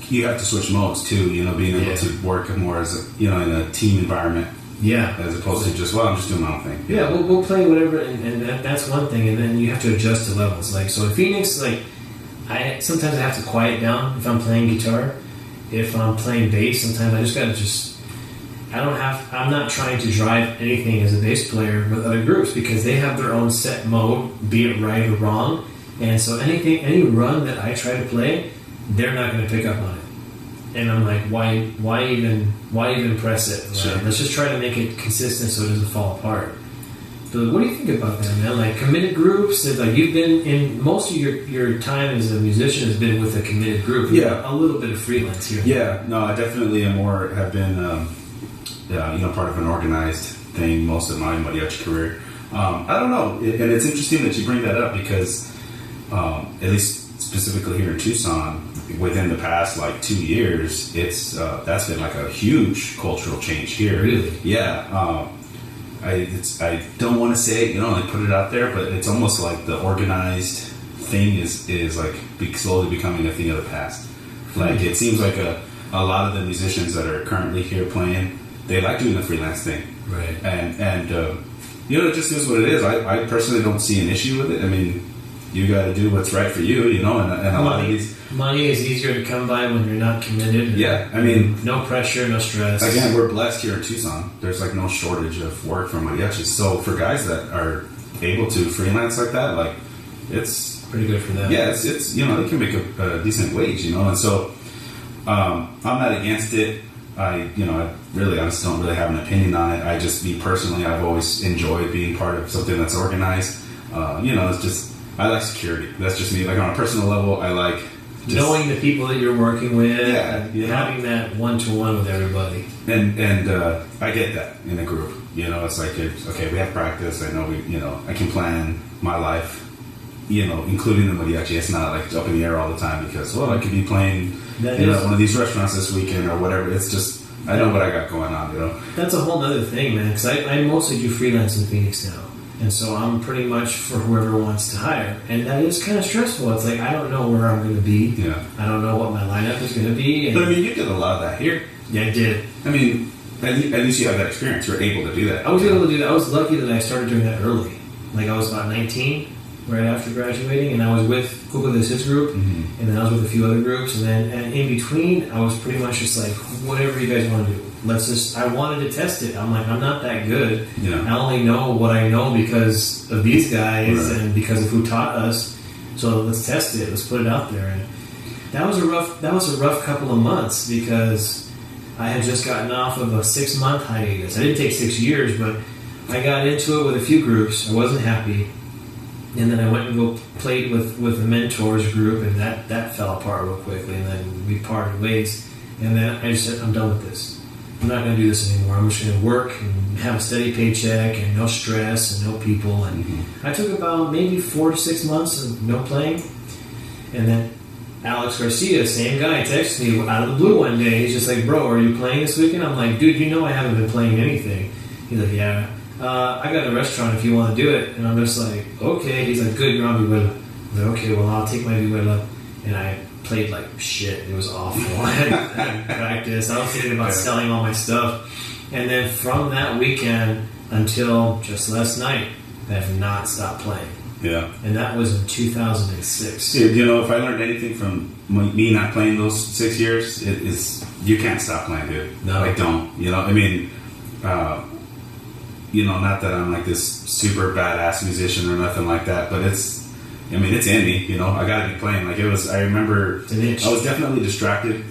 you have to switch modes too. Being able to work more as in a team environment. Yeah, as opposed to just I'm just doing my own thing. Yeah, we'll play whatever, and that's one thing, and then you have to adjust to levels. Like so in Phoenix, like. Sometimes I have to quiet down if I'm playing guitar. If I'm playing bass, sometimes I just gotta I'm not trying to drive anything as a bass player with other groups because they have their own set mode, be it right or wrong. And so any run that I try to play, they're not going to pick up on it. And I'm like, why even press it? Right? Sure. Let's just try to make it consistent so it doesn't fall apart. But what do you think about that, man? Like committed groups, that like you've been in most of your time as a musician has been with a committed group. Yeah, a little bit of freelance here. Yeah, no, I definitely have been, part of an organized thing most of my mariachi career. I don't know, and it's interesting that you bring that up because, at least specifically here in Tucson, within the past 2 years, it's that's been like a huge cultural change here. Really? Yeah. I don't want to say it, put it out there, but it's almost like the organized thing is like slowly becoming a thing of the past. Like it seems like a lot of the musicians that are currently here playing, they like doing the freelance thing, right? And it just is what it is. I personally don't see an issue with it. I mean, you got to do what's right for you, and a lot of these. Money is easier to come by when you're not committed. Yeah, I mean... No pressure, no stress. Again, we're blessed here in Tucson. There's no shortage of work for mariachis. So for guys that are able to freelance like that, it's... Pretty good for them. Yeah, it's they can make a decent wage, And so, I'm not against it. I really honestly don't really have an opinion on it. I just, me personally, I've always enjoyed being part of something that's organized. It's just... I like security. That's just me. On a personal level, I like... knowing the people that you're working with, having that one-to-one with everybody. And I get that in a group. It's like, okay, we have practice. I know I can plan my life, including the mariachi. It's not up in the air all the time because, I could be playing one of these restaurants this weekend or whatever. It's just, I know what I got going on, That's a whole other thing, man, because I mostly do freelance in Phoenix now. And so I'm pretty much for whoever wants to hire. And that is kind of stressful. It's like, I don't know where I'm going to be. Yeah. I don't know what my lineup is going to be. But you did a lot of that here. Yeah, I did. At least you have that experience. You're able to do that. I was able to do that. I was lucky that I started doing that early. I was about 19, right after graduating, and I was with Cuba de Cis group, and then I was with a few other groups, and in between, I was pretty much just like, whatever you guys want to do. I wanted to test it. I'm like, I'm not that good. Yeah. I only know what I know because of these guys and because of who taught us. So let's test it. Let's put it out there. And that was a rough couple of months because I had just gotten off of a 6-month hiatus. I didn't take 6 years, but I got into it with a few groups. I wasn't happy. And then I went and played with the mentors group, and that fell apart real quickly, and then we parted ways. And then I just said, I'm done with this. I'm not going to do this anymore. I'm just going to work and have a steady paycheck and no stress and no people. And I took about maybe 4 to 6 months of no playing. And then Alex Garcia, same guy, texted me out of the blue one day. He's just like, bro, are you playing this weekend? I'm like, dude, I haven't been playing anything. He's like, yeah. I got a restaurant if you want to do it. And I'm just like, okay. He's like, good, you're on vihuela. I'm like, okay, well, I'll take my vihuela. And I played like shit. It was awful. I hadn't practiced. I was thinking about selling all my stuff. And then from that weekend until just last night, I have not stopped playing. Yeah. And that was in 2006. You know, if I learned anything from me not playing those 6 years, it is you can't stop playing, dude. No. Like, don't. You know, I mean, you know, not that I'm like this super badass musician or nothing like that, but it's in me, you know, I gotta be playing. Like, I remember, I was definitely distracted,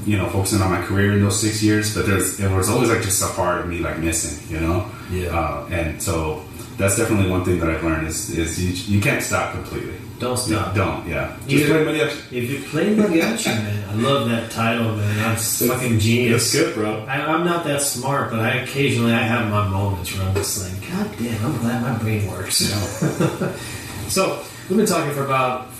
you know, focusing on my career in those 6 years, but there was always like just a part of me like missing, you know? Yeah. And so that's definitely one thing that I've learned is you can't stop completely. Don't stop. Don't, yeah. Just play mariachi. If you play mariachi, man, I love that title, man. That's fucking genius. That's good, bro. I'm not that smart, but I occasionally have my moments where I'm just like, God damn, I'm glad my brain works. So we've been talking for about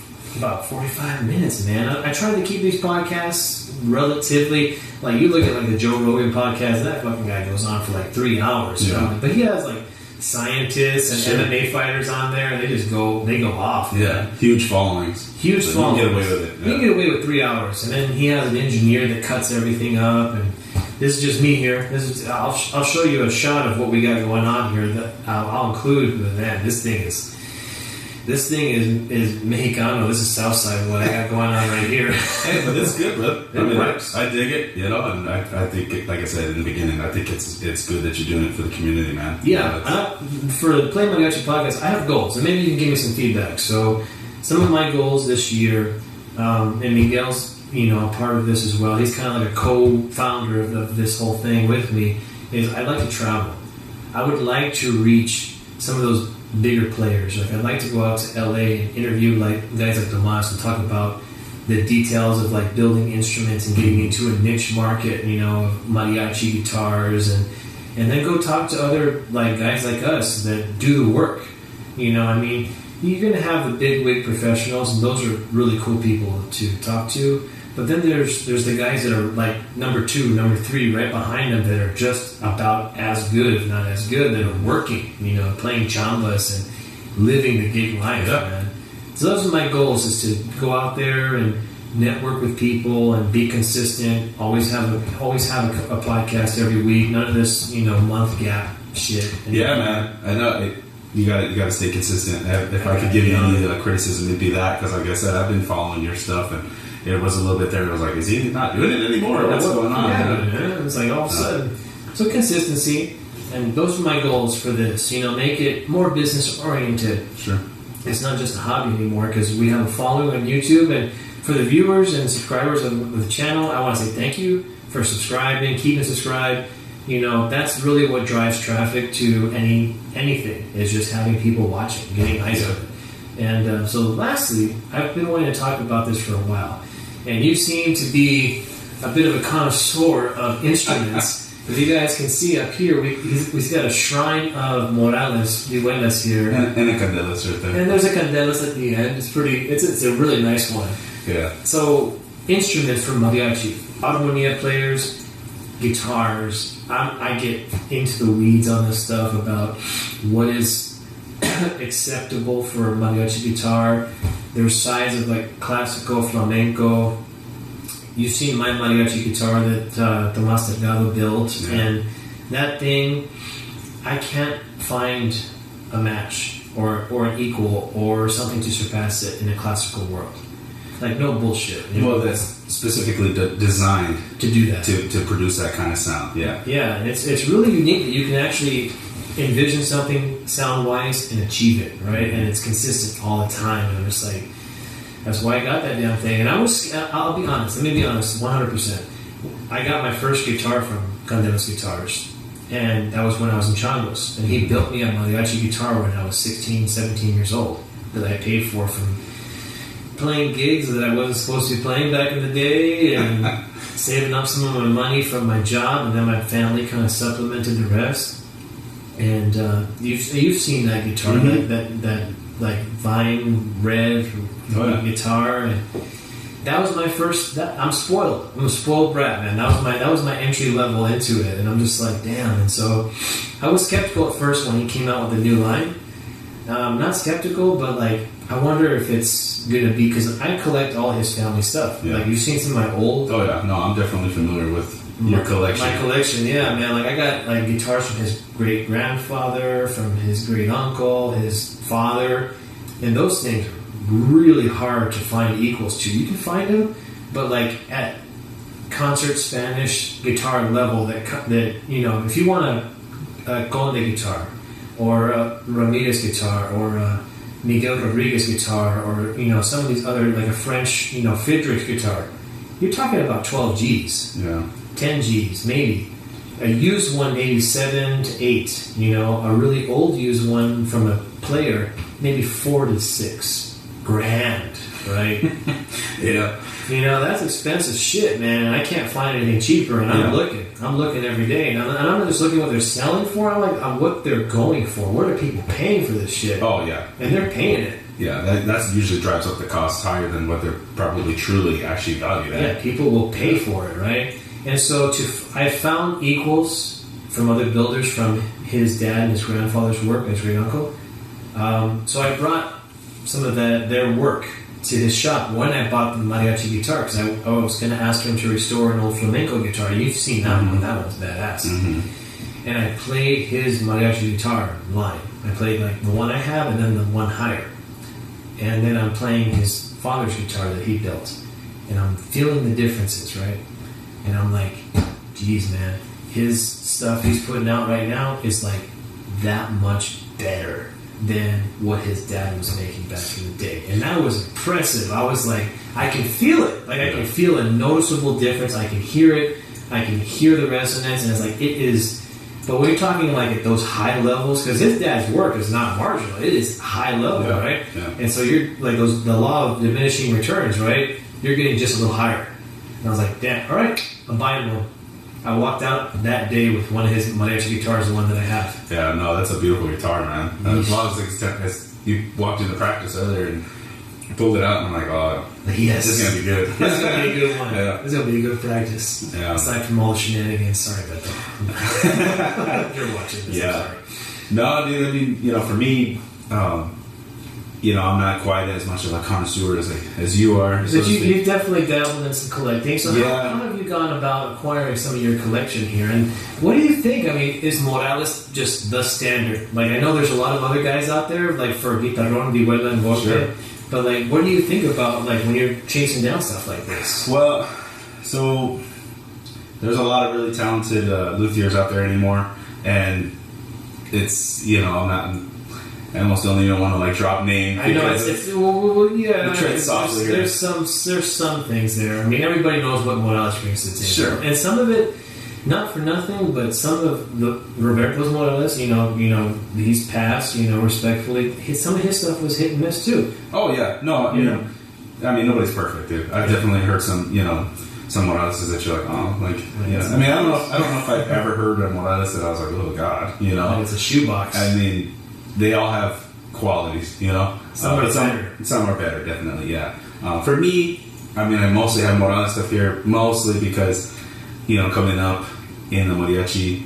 45 minutes, man. I try to keep these podcasts relatively, like, you look at like the Joe Rogan podcast, that fucking guy goes on for like 3 hours. Yeah. You know? But he has like scientists and MMA fighters on there, and they go off. Yeah, man. huge followings. Huge followings. You can get away with it. Yeah. You can get away with 3 hours, and then he has an engineer that cuts everything up. And this is just me here. I'll show you a shot of what we got going on here that I'll include. But man, this thing is Mexicano. This is Southside. What I got going on right here. Hey, but it's good, bro. It works. I dig it, you know, and I think, like I said in the beginning, I think it's good that you're doing it for the community, man. Yeah, for the PlayMariachi Podcast, I have goals, and maybe you can give me some feedback. So, some of my goals this year, and Miguel's, you know, a part of this as well. He's kind of like a co-founder of this whole thing with me. Is I'd like to travel. I would like to reach some of those bigger players. Like, I'd like to go out to LA and interview like guys like Tomas and talk about the details of like building instruments and getting into a niche market, you know, of mariachi guitars, and then go talk to other like guys like us that do the work. You know, I mean, you're gonna have the big wig professionals, and those are really cool people to talk to. But then there's the guys that are like number 2, number 3 right behind them that are just about as good, if not as good, that are working, you know, playing chambas and living the gig life, man. So those are my goals, is to go out there and network with people and be consistent. Always have a podcast every week. None of this, you know, month gap shit. Yeah, man. I know. You gotta stay consistent. If I could give you any criticism, it'd be that, because like I said, I've been following your stuff, and it was a little bit there. I was like, is he not doing it anymore? What's going on? Yeah, it's like all of a sudden. So consistency, and those are my goals for this. You know, make it more business oriented. Sure. It's not just a hobby anymore, because we have a following on YouTube, and for the viewers and subscribers of the channel, I want to say thank you for subscribing, keeping subscribed. You know, that's really what drives traffic to anything, is just having people watching, getting eyes on it. And so lastly, I've been wanting to talk about this for a while, and you seem to be a bit of a connoisseur of instruments. As you guys can see up here, we've got a shrine of Morales Duenas here. And a candelas right there. And there's a candelas at the end. It's a really nice one. Yeah. So, instruments for mariachi. Armonia players, guitars. I get into the weeds on this stuff about what is acceptable for a mariachi guitar. There's sides of like classical, flamenco. You've seen my mariachi guitar that Tomas Delgado built, and that thing, I can't find a match or an equal or something to surpass it in a classical world. Like, no bullshit. Well, that's specifically designed to do that, to produce that kind of sound. Yeah, yeah, and it's really unique that you can actually envision something sound wise and achieve it, right? And it's consistent all the time. And I'm just like, that's why I got that damn thing. And I'll be honest. Let me be honest, 100%. I got my first guitar from Candelas Guitars, and that was when I was in Changos. And he built me a mariachi guitar when I was 16, 17 years old that I paid for from playing gigs that I wasn't supposed to be playing back in the day, and saving up some of my money from my job, and then my family kind of supplemented the rest. And you've seen that guitar, that like vine red guitar, and that was my first. I'm spoiled. I'm a spoiled brat, man. That was my entry level into it, and I'm just like, damn. And so I was skeptical at first when he came out with the new line. Not skeptical, but like, I wonder if it's gonna be, because I collect all his family stuff. Yeah. Like, you've seen some of my old. Oh yeah, no, I'm definitely familiar with your collection. My collection, yeah, man. Like, I got like guitars from his great grandfather, from his great uncle, his father, And those things are really hard to find equals to. You can find them, but like at concert Spanish guitar level, that you know, if you want a Conde guitar or a Ramirez guitar or a Miguel Rodriguez guitar or, you know, some of these other, like a French, you know, Friedrich guitar, you're talking about 12 G's, 10 G's maybe. A used one maybe 7 to 8, you know, a really old used one from a player maybe 4 to 6 grand, right? Yeah. You know, that's expensive shit, man, and I can't find anything cheaper, and I'm looking every day, and I'm not just looking at what they're selling for, I'm like, on what they're going for. What are people paying for this shit? Oh, yeah. And they're paying it. Yeah, that usually drives up the cost higher than what they're probably truly actually valued at. Yeah, people will pay for it, right? And so I found equals from other builders from his dad and his grandfather's work, his great uncle. So I brought some of their work to his shop when I bought the mariachi guitar, because I was going to ask him to restore an old flamenco guitar. You've seen that one. That one's badass. And I played his mariachi guitar line. I played like the one I have and then the one higher. And then I'm playing his father's guitar that he built. And I'm feeling the differences, right? And I'm like, geez, man, his stuff he's putting out right now is like that much better than what his dad was making back in the day. And that was impressive. I was like, I can feel it. Like, I can feel a noticeable difference. I can hear it. I can hear the resonance. And it's like, it is... But when you're talking like at those high levels, because his dad's work is not marginal. It is high level, right? Yeah. And so you're like the law of diminishing returns, right? You're getting just a little higher. And I was like, damn, all right, I'm buying one. I walked out that day with one of his mariachi guitars, the one that I have. Yeah, no, that's a beautiful guitar, man. As long as you walked into practice earlier and pulled it out, and I'm like, oh, yes, this is going to be good. This is going to be a good one. Yeah. This is going to be a good practice. Yeah. Aside from all the shenanigans, sorry about that. You're watching this, I'm sorry. No, dude, I mean, you know, for me, you know, I'm not quite as much of a connoisseur as you are. But you've definitely dabbled in some collecting. So yeah. how have you gone about acquiring some of your collection here? And what do you think? I mean, is Morales just the standard? Like, I know there's a lot of other guys out there, like for guitarron, vihuela, and golpe. Sure. But, like, what do you think about, like, when you're chasing down stuff like this? Well, so there's a lot of really talented luthiers out there anymore. And it's, you know, I almost don't even want to like drop names. I know yeah. Tread softly. There's some things there. I mean, everybody knows what Morales brings to the table. Sure. And some of it, not for nothing, but some of the Roberto's Morales, you know, he's passed, you know, respectfully. Some of his stuff was hit and miss too. Oh yeah, no, I mean, nobody's perfect, dude. I've definitely heard some Morales that you're like, oh, like, yeah. I mean, I don't know if I've ever heard a Morales that I was like, oh god, you know, like it's a shoebox. I mean, they all have qualities, you know. Some are better. Some are better, definitely, yeah. For me, I mean, I mostly have Morales stuff here, mostly because, you know, coming up in the mariachi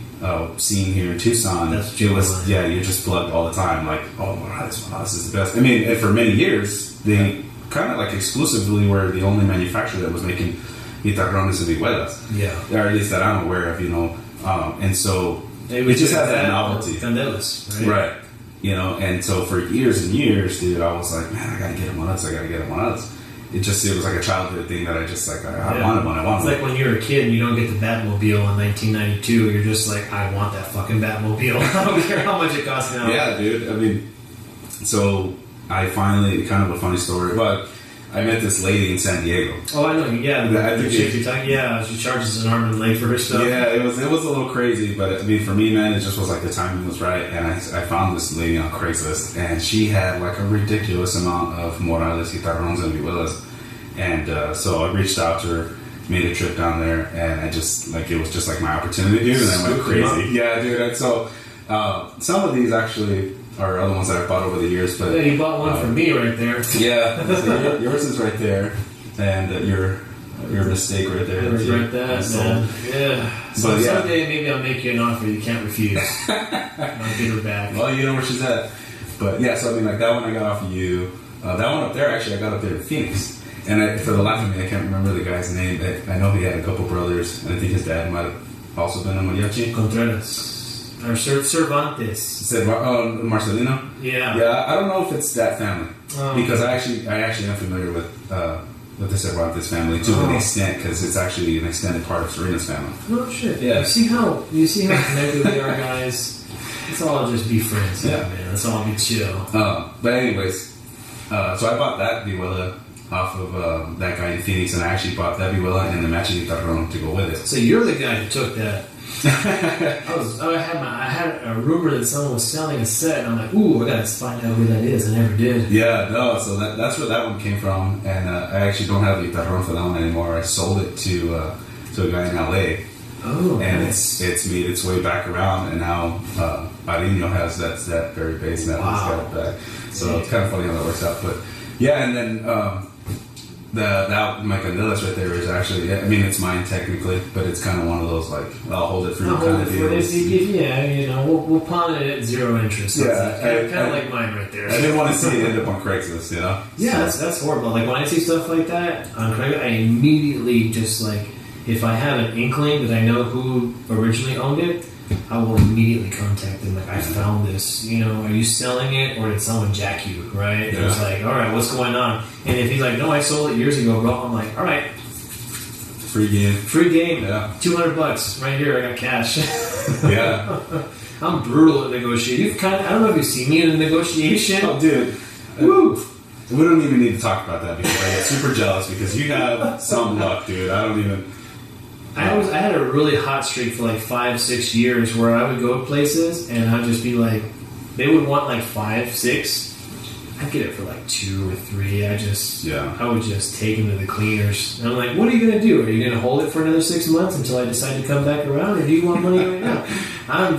scene here in Tucson, you're just plugged all the time, like, oh, Morales is the best. I mean, and for many years, they kind of like exclusively were the only manufacturer that was making guitarrones and vihuelas. Yeah. Or at least that I'm aware of, you know. And so it just has that novelty. Candelas, right? You know, and so for years and years, dude, I was like, man, I gotta get him one else. It was like a childhood thing that I just like, I wanted one. It's like when you're a kid and you don't get the Batmobile in 1992, you're just like, I want that fucking Batmobile. I don't care how much it costs now. Yeah, dude. I mean, so I finally, kind of a funny story, but I met this lady in San Diego. Oh, I know. Yeah, the chick you're talking. Yeah, she charges an arm and leg for her stuff. Yeah, it was a little crazy, but I mean, for me, man, it just was like the timing was right, and I found this lady on Craigslist, and she had like a ridiculous amount of Morales guitarrons and vihuelas, and so I reached out to her, made a trip down there, and I just like it was just like my opportunity, dude, and I went crazy. Yeah, dude. And so some of these actually are other ones that I've bought over the years, but you bought one for me right there. Yeah, so yours is right there, and your mistake right there. Regret that, man. Yeah. So someday maybe I'll make you an offer you can't refuse. I'll get her back. Well, you know where she's at. But yeah, so I mean, like that one I got off of you. That one up there, actually, I got up there in Phoenix. And for the life of me, I can't remember the guy's name. I know he had a couple brothers, and I think his dad might have also been a mariachi. Contreras. or Cervantes. Marcelino? Yeah. Yeah, I don't know if it's that family. Because Okay. I actually am familiar with the Cervantes family to an extent, because it's actually an extended part of Serena's family. Oh shit! Yeah. You see how connected we are, guys. Let's all just be friends, Yeah. man. Let's all be chill. But anyways, so I bought that vihuela off of that guy in Phoenix, and I actually bought that vihuela and the matching guitarron to go with it. So you're the guy who took that. I had a rumor that someone was selling a set, and I'm like, ooh, I gotta find out who that is. I never did. Yeah, no, so that's where that one came from, and I actually don't have the guitarron for that one anymore. I sold it to a guy in LA. Oh, and nice. it's made its way back around, and now Adrian has that very bass now. Wow. He's got it back. So it's kind of funny how that works out. But yeah, and then that my candelas right there is actually, I mean, it's mine technically, but it's kind of one of those like, I'll hold it for you kind of deals. Yeah, we'll pawn it at zero interest. Yeah, kind of like mine right there. I didn't want to see it end up on Craigslist, you know? Yeah, So, that's horrible. Like when I see stuff like that on Craigslist, I immediately just like, if I have an inkling that I know who originally owned it, I will immediately contact them. Like, I found this. You know, are you selling it, or did someone jack you? Right? Yeah. It's like, all right, what's going on? And if he's like, no, I sold it years ago, bro, I'm like, all right, free game. free game, Yeah. $200 right here. I got cash. Yeah. I'm brutal at negotiating. I don't know if you've seen me in a negotiation. Oh, dude. Woo! We don't even need to talk about that because I get super jealous because you have some luck, dude. I don't even. I had a really hot streak for like 5-6 years where I would go places and I'd just be like, they would want like 5, 6. I'd get it for like 2 or 3. I would just take them to the cleaners. And I'm like, what are you going to do? Are you going to hold it for another 6 months until I decide to come back around, or do you want money right now? I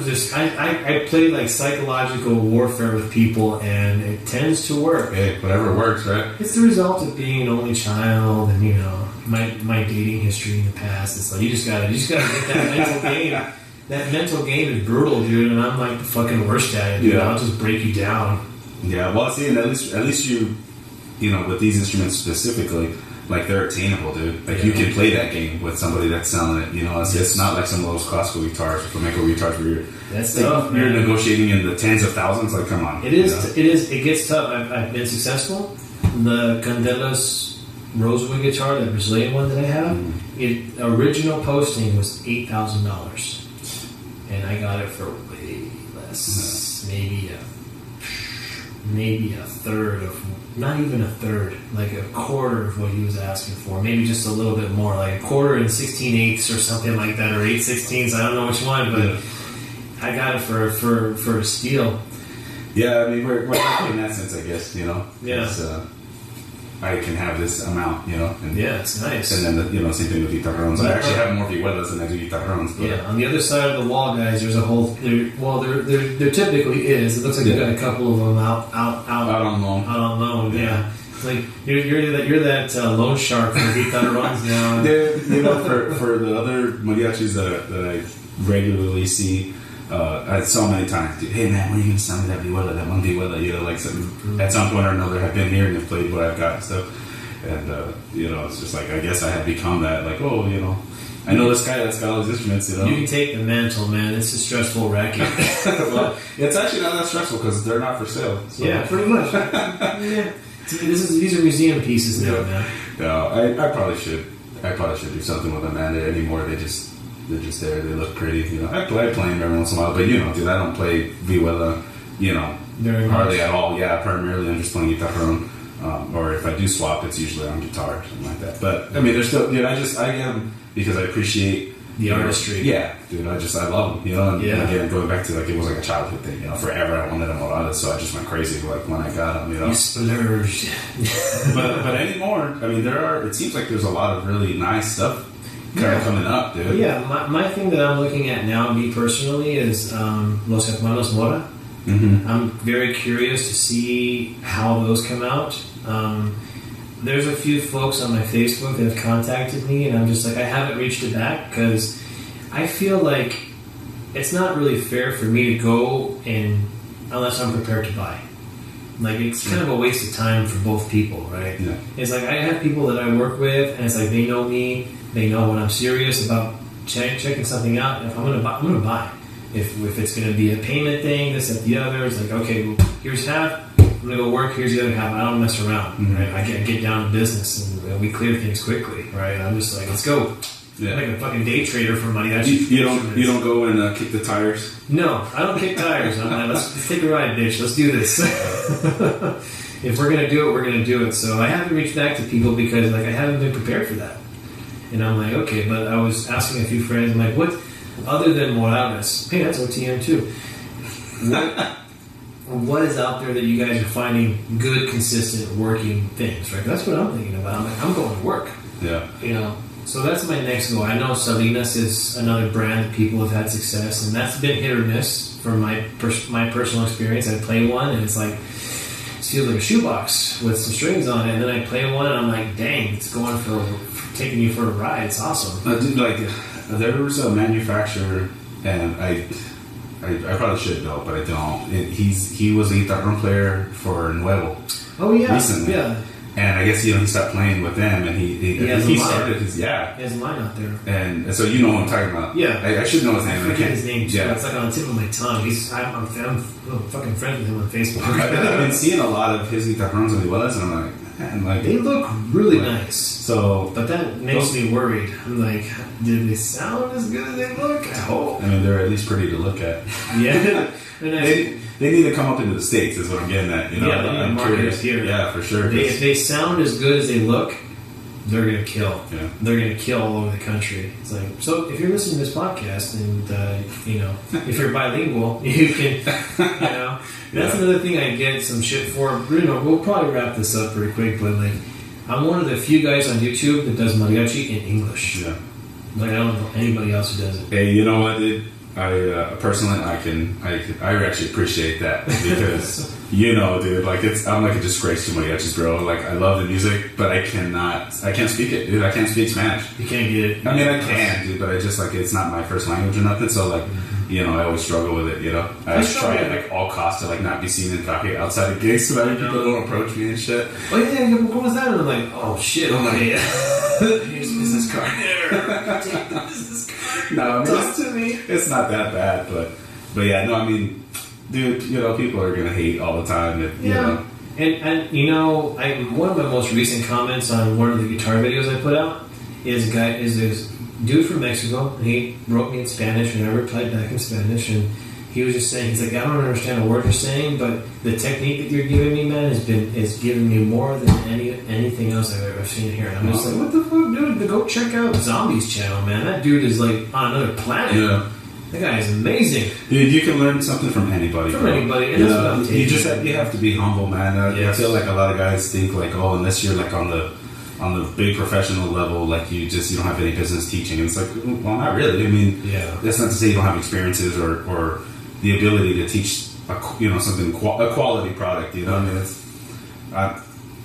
play like psychological warfare with people, and it tends to work. Hey, whatever works, right? It's the result of being an only child, and my dating history in the past. It's like you just gotta get that mental game. That mental game is brutal, dude, and I'm like the fucking worst at it. Dude. Yeah. I'll just break you down. Yeah, well, see, and at least you know, with these instruments specifically, like they're attainable, dude. Like you can play that game with somebody that's selling it. You know, it's not like some of those classical guitars or flamenco guitars where you're negotiating in the tens of thousands. Like, come on. It is. It gets tough. I've been successful. The Candelas Rosewood guitar, the Brazilian one that I have, original posting was $8,000, and I got it for way less. Maybe a third of, not even a third, like a quarter of what he was asking for. Maybe just a little bit more, like a quarter and 16/8 or something like that, or 8/16. I don't know which one, but I got it for a steal. Yeah, I mean, we're lucky in that sense, I guess, you know? Yeah. I can have this amount, you know? And, yeah, it's nice. And then, same thing with guitarrons. I actually have more vihuelas than I do guitarrons. But yeah, on the other side of the wall, guys, there's a whole... There typically is. It looks like you've got a couple of them out on loan. Out on loan, yeah. It's like, you're that loan shark for guitarons now. For the other mariachis that I regularly see, I so many times, dude, hey man, when are you going to sell me that vihuela, that one vihuela? At some point or another, have been here and have played what I've got and stuff. And, it's just like, I guess I have become that, like, I know this guy that's got all these instruments, You can take the mantle, man. It's a stressful racket. Well, it's actually not that stressful because they're not for sale. So. Yeah, pretty much. Yeah. These are museum pieces now, man. No, I probably should. Do something with them, man. Anymore, they're just there. They look pretty. I play them every once in a while, but dude, I don't play vihuela. Very hardly much. at all. Yeah, primarily I'm just playing guitarron, or if I do swap, it's usually on guitar or something like that. But I mean, there's still, I get them because I appreciate the artistry. Yeah, dude, I love them. And again, going back to it was like a childhood thing. Forever I wanted them all, so I just went crazy like when I got them. You splurged. but anymore, I mean, it seems like there's a lot of really nice stuff kind of coming up, dude. Yeah, my thing that I'm looking at now, me personally, is Los Hermanos Mora. Mm-hmm. I'm very curious to see how those come out. There's a few folks on my Facebook that have contacted me, and I'm just like, I haven't reached it back because I feel like it's not really fair for me to go unless I'm prepared to buy. Like, it's kind of a waste of time for both people, right? Yeah. It's like, I have people that I work with, and it's like, they know me, they know when I'm serious about checking something out. If I'm going to buy, I'm going to buy. If it's going to be a payment thing, this, that, the other, it's like, okay, well, here's half. I'm going to go work. Here's the other half. I don't mess around, right? I get down to business, and we clear things quickly, right? I'm just like, let's go. Yeah. I'm like a fucking day trader for Mariachi. You don't go and kick the tires? No, I don't kick tires. I'm like, let's take a ride, bitch. Let's do this. If we're going to do it, we're going to do it. So I haven't reached back to people because like I haven't been prepared for that. And I'm like, okay, but I was asking a few friends, I'm like, what, other than Morales, hey, that's OTM too. What is out there that you guys are finding good, consistent, working things, right? That's what I'm thinking about. I'm like, I'm going to work. Yeah. You know, so that's my next goal. I know Salinas is another brand that people have had success, and that's been hit or miss from my personal experience. I play one, and it's like, it feels like a shoebox with some strings on it, and then I play one, and I'm like, dang, it's going for taking you for a ride. It's awesome. Dude, like, there was a manufacturer, and I probably should know, but I don't. He was a gutiarron player for Nuevo. Oh yeah, recently. Yeah. And I guess he stopped playing with them, and he started his He has a line out there. And so you know what I'm talking about. Yeah, I should know his name. I forget his name too. Yeah. It's like on the tip of my tongue. I'm fucking friends with him on Facebook. I've been seeing a lot of his gutiarrons when he was, and I'm like, man, like they look really nice. So, but that makes me worried. I'm like, do they sound as good as they look? I hope. I mean, they're at least pretty to look at. Yeah. They need to come up into the States, is what I'm getting at. You know, yeah, they need to market us here. Yeah, for sure. If they sound as good as they look, they're going to kill. Yeah. They're going to kill all over the country. It's like, so if you're listening to this podcast and, you know, if you're bilingual, you can, you know, that's another thing I get some shit for. You know, we'll probably wrap this up pretty quick, but like, I'm one of the few guys on YouTube that does mariachi in English. Yeah. Like, I don't know anybody else who does it. Hey, you know what, dude? I personally, I actually appreciate that because you know, dude, like I'm like a disgrace to mariachis, bro. Like I love the music, but I can't speak it, dude. I can't speak Spanish. You can't get it. I mean, I can, dude, but I just like it's not my first language or nothing. So like, you know, I always struggle with it. You know, I try at like all costs to like not be seen in traffic outside of gigs so that people don't approach me and shit. Oh yeah, what was that? And I'm like, oh shit, okay. Here's a business card. Take the business card. No, I mean, talk to me. It's not that bad, but yeah, no, I mean, dude, you know, people are gonna hate all the time. You know. And you know, one of my most recent comments on one of the guitar videos I put out is this dude from Mexico, and he wrote me in Spanish, and I replied back in Spanish, and he was just saying, he's like, I don't understand a word you're saying, but the technique that you're giving me, man, is giving me more than anything else I've ever seen here. And I'm just like, what the fuck, dude? Go check out Zombie's channel, man. That dude is like on another planet. Yeah. That guy is amazing. Dude, you can learn something from anybody. From anybody, and that's what I'm taking. You have to be humble, man. Yes. I feel like a lot of guys think like, oh, unless you're like on the big professional level, like you don't have any business teaching. And it's like, well, not really. I mean, that's not to say you don't have experiences or the ability to teach, something a quality product. You know, I mean, I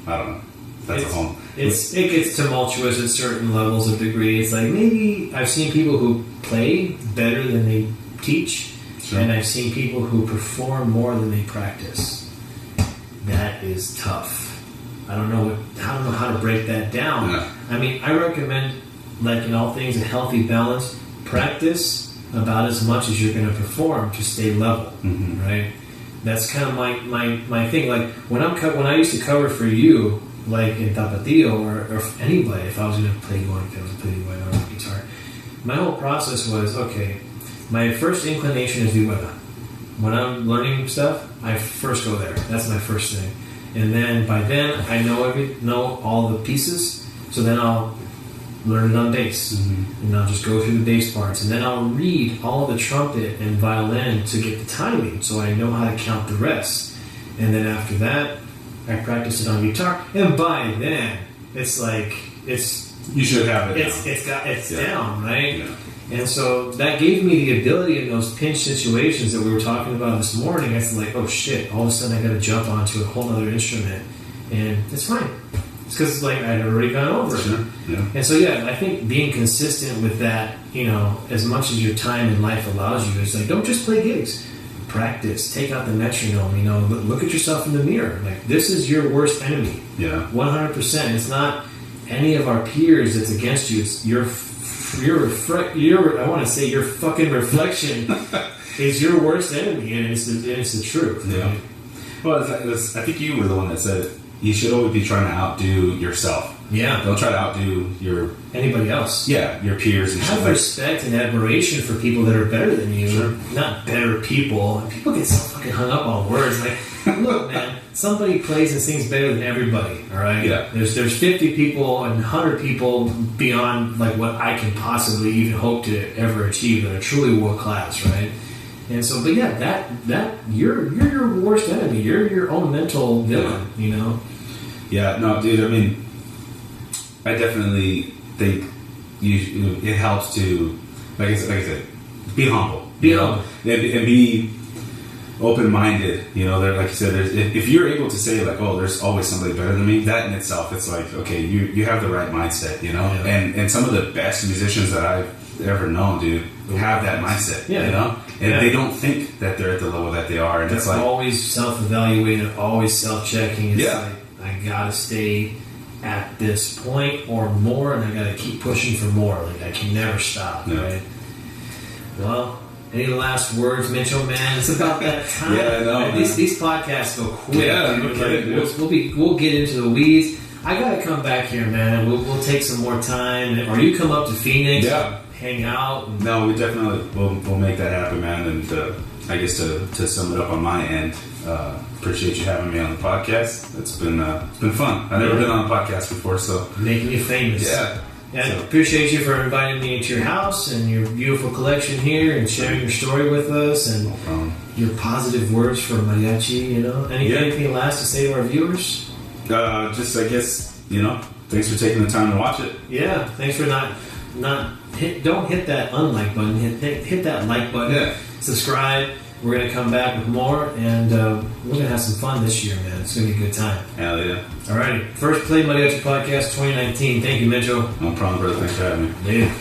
don't know. That's a home. It gets tumultuous at certain levels of degree. It's like maybe I've seen people who play better than they teach, and I've seen people who perform more than they practice. That is tough. I don't know how to break that down. Yeah. I mean, I recommend, like in all things, a healthy balance. Practice about as much as you're going to perform to stay level, right? That's kind of my thing. Like when I used to cover for you, like in Tapatio or anybody, if I was going to play one, if I was going to play one or guitar, my whole process was, okay, my first inclination is vihuela. When I'm learning stuff, I first go there. That's my first thing. And then by then, I know all the pieces, so then I'll learn it on bass. And I'll just go through the bass parts. And then I'll read all the trumpet and violin to get the timing, so I know how to count the rest. And then after that, I practice it on guitar. And by then, it's like, you should have it it's down, right? Yeah. And so that gave me the ability in those pinch situations that we were talking about this morning. I was like, oh shit, all of a sudden I got to jump onto a whole other instrument. And it's fine. It's because like I'd already gone over it. Sure. Yeah. And so I think being consistent with that, as much as your time in life allows you, is like, don't just play gigs. Practice. Take out the metronome. Look at yourself in the mirror. Like, this is your worst enemy. Yeah. 100%. It's not any of our peers that's against you. It's your I want to say your fucking reflection is your worst enemy, and it's the truth. Yeah. Right? Well, I think you were the one that said you should always be trying to outdo yourself. Yeah. Don't try to outdo anybody else. Yeah, your peers and have respect and admiration for people that are better than you. Sure. Not better people. And people get so fucking hung up on words. Like, look, man, somebody plays and sings better than everybody. All right. Yeah. There's 50 people and 100 people beyond like what I can possibly even hope to ever achieve that are truly world class. Right. And so, but yeah, that you're your worst enemy. You're your own mental villain. Yeah. You know. Yeah. No, dude. I mean, I definitely think it helps to, like I said, be humble. Be humble. And be open-minded. You know, like you said, if you're able to say like, oh, there's always somebody better than me, that in itself, it's like, okay, you have the right mindset. You know, yeah. and some of the best musicians that I've ever known, dude, have that mindset. Yeah. You know, and they don't think that they're at the level that they are, and it's like always self-evaluating, always self-checking. It's yeah. like, I gotta stay at this point or more, and I gotta keep pushing for more. Like, I can never stop. Yeah. Right? Well, any last words, Mencho? Man, it's about that time. Yeah, I know. Man, these podcasts go quick. Yeah, dude. okay, Like, we'll get into the weeds. I gotta come back here, man. We'll take some more time, or you come up to Phoenix, yeah, hang out. And no, we definitely we'll make that happen, man. And I guess to sum it up on my end, appreciate you having me on the podcast. It's been fun. I've never been on a podcast before, so making you famous. Yeah. And So. appreciate you for inviting me into your house and your beautiful collection here and sharing your story with us and your positive words for mariachi. You know, anything last to say to our viewers? Just I guess thanks for taking the time to watch it. Yeah, thanks for don't hit that unlike button. Hit that like button. Yeah. Subscribe. We're gonna come back with more, and we're gonna have some fun this year, man. It's gonna be a good time. Hell yeah! Alrighty, first PlayMariachi Podcast 2019. Thank you, Mencho. No problem, brother. Thanks for having me. Yeah.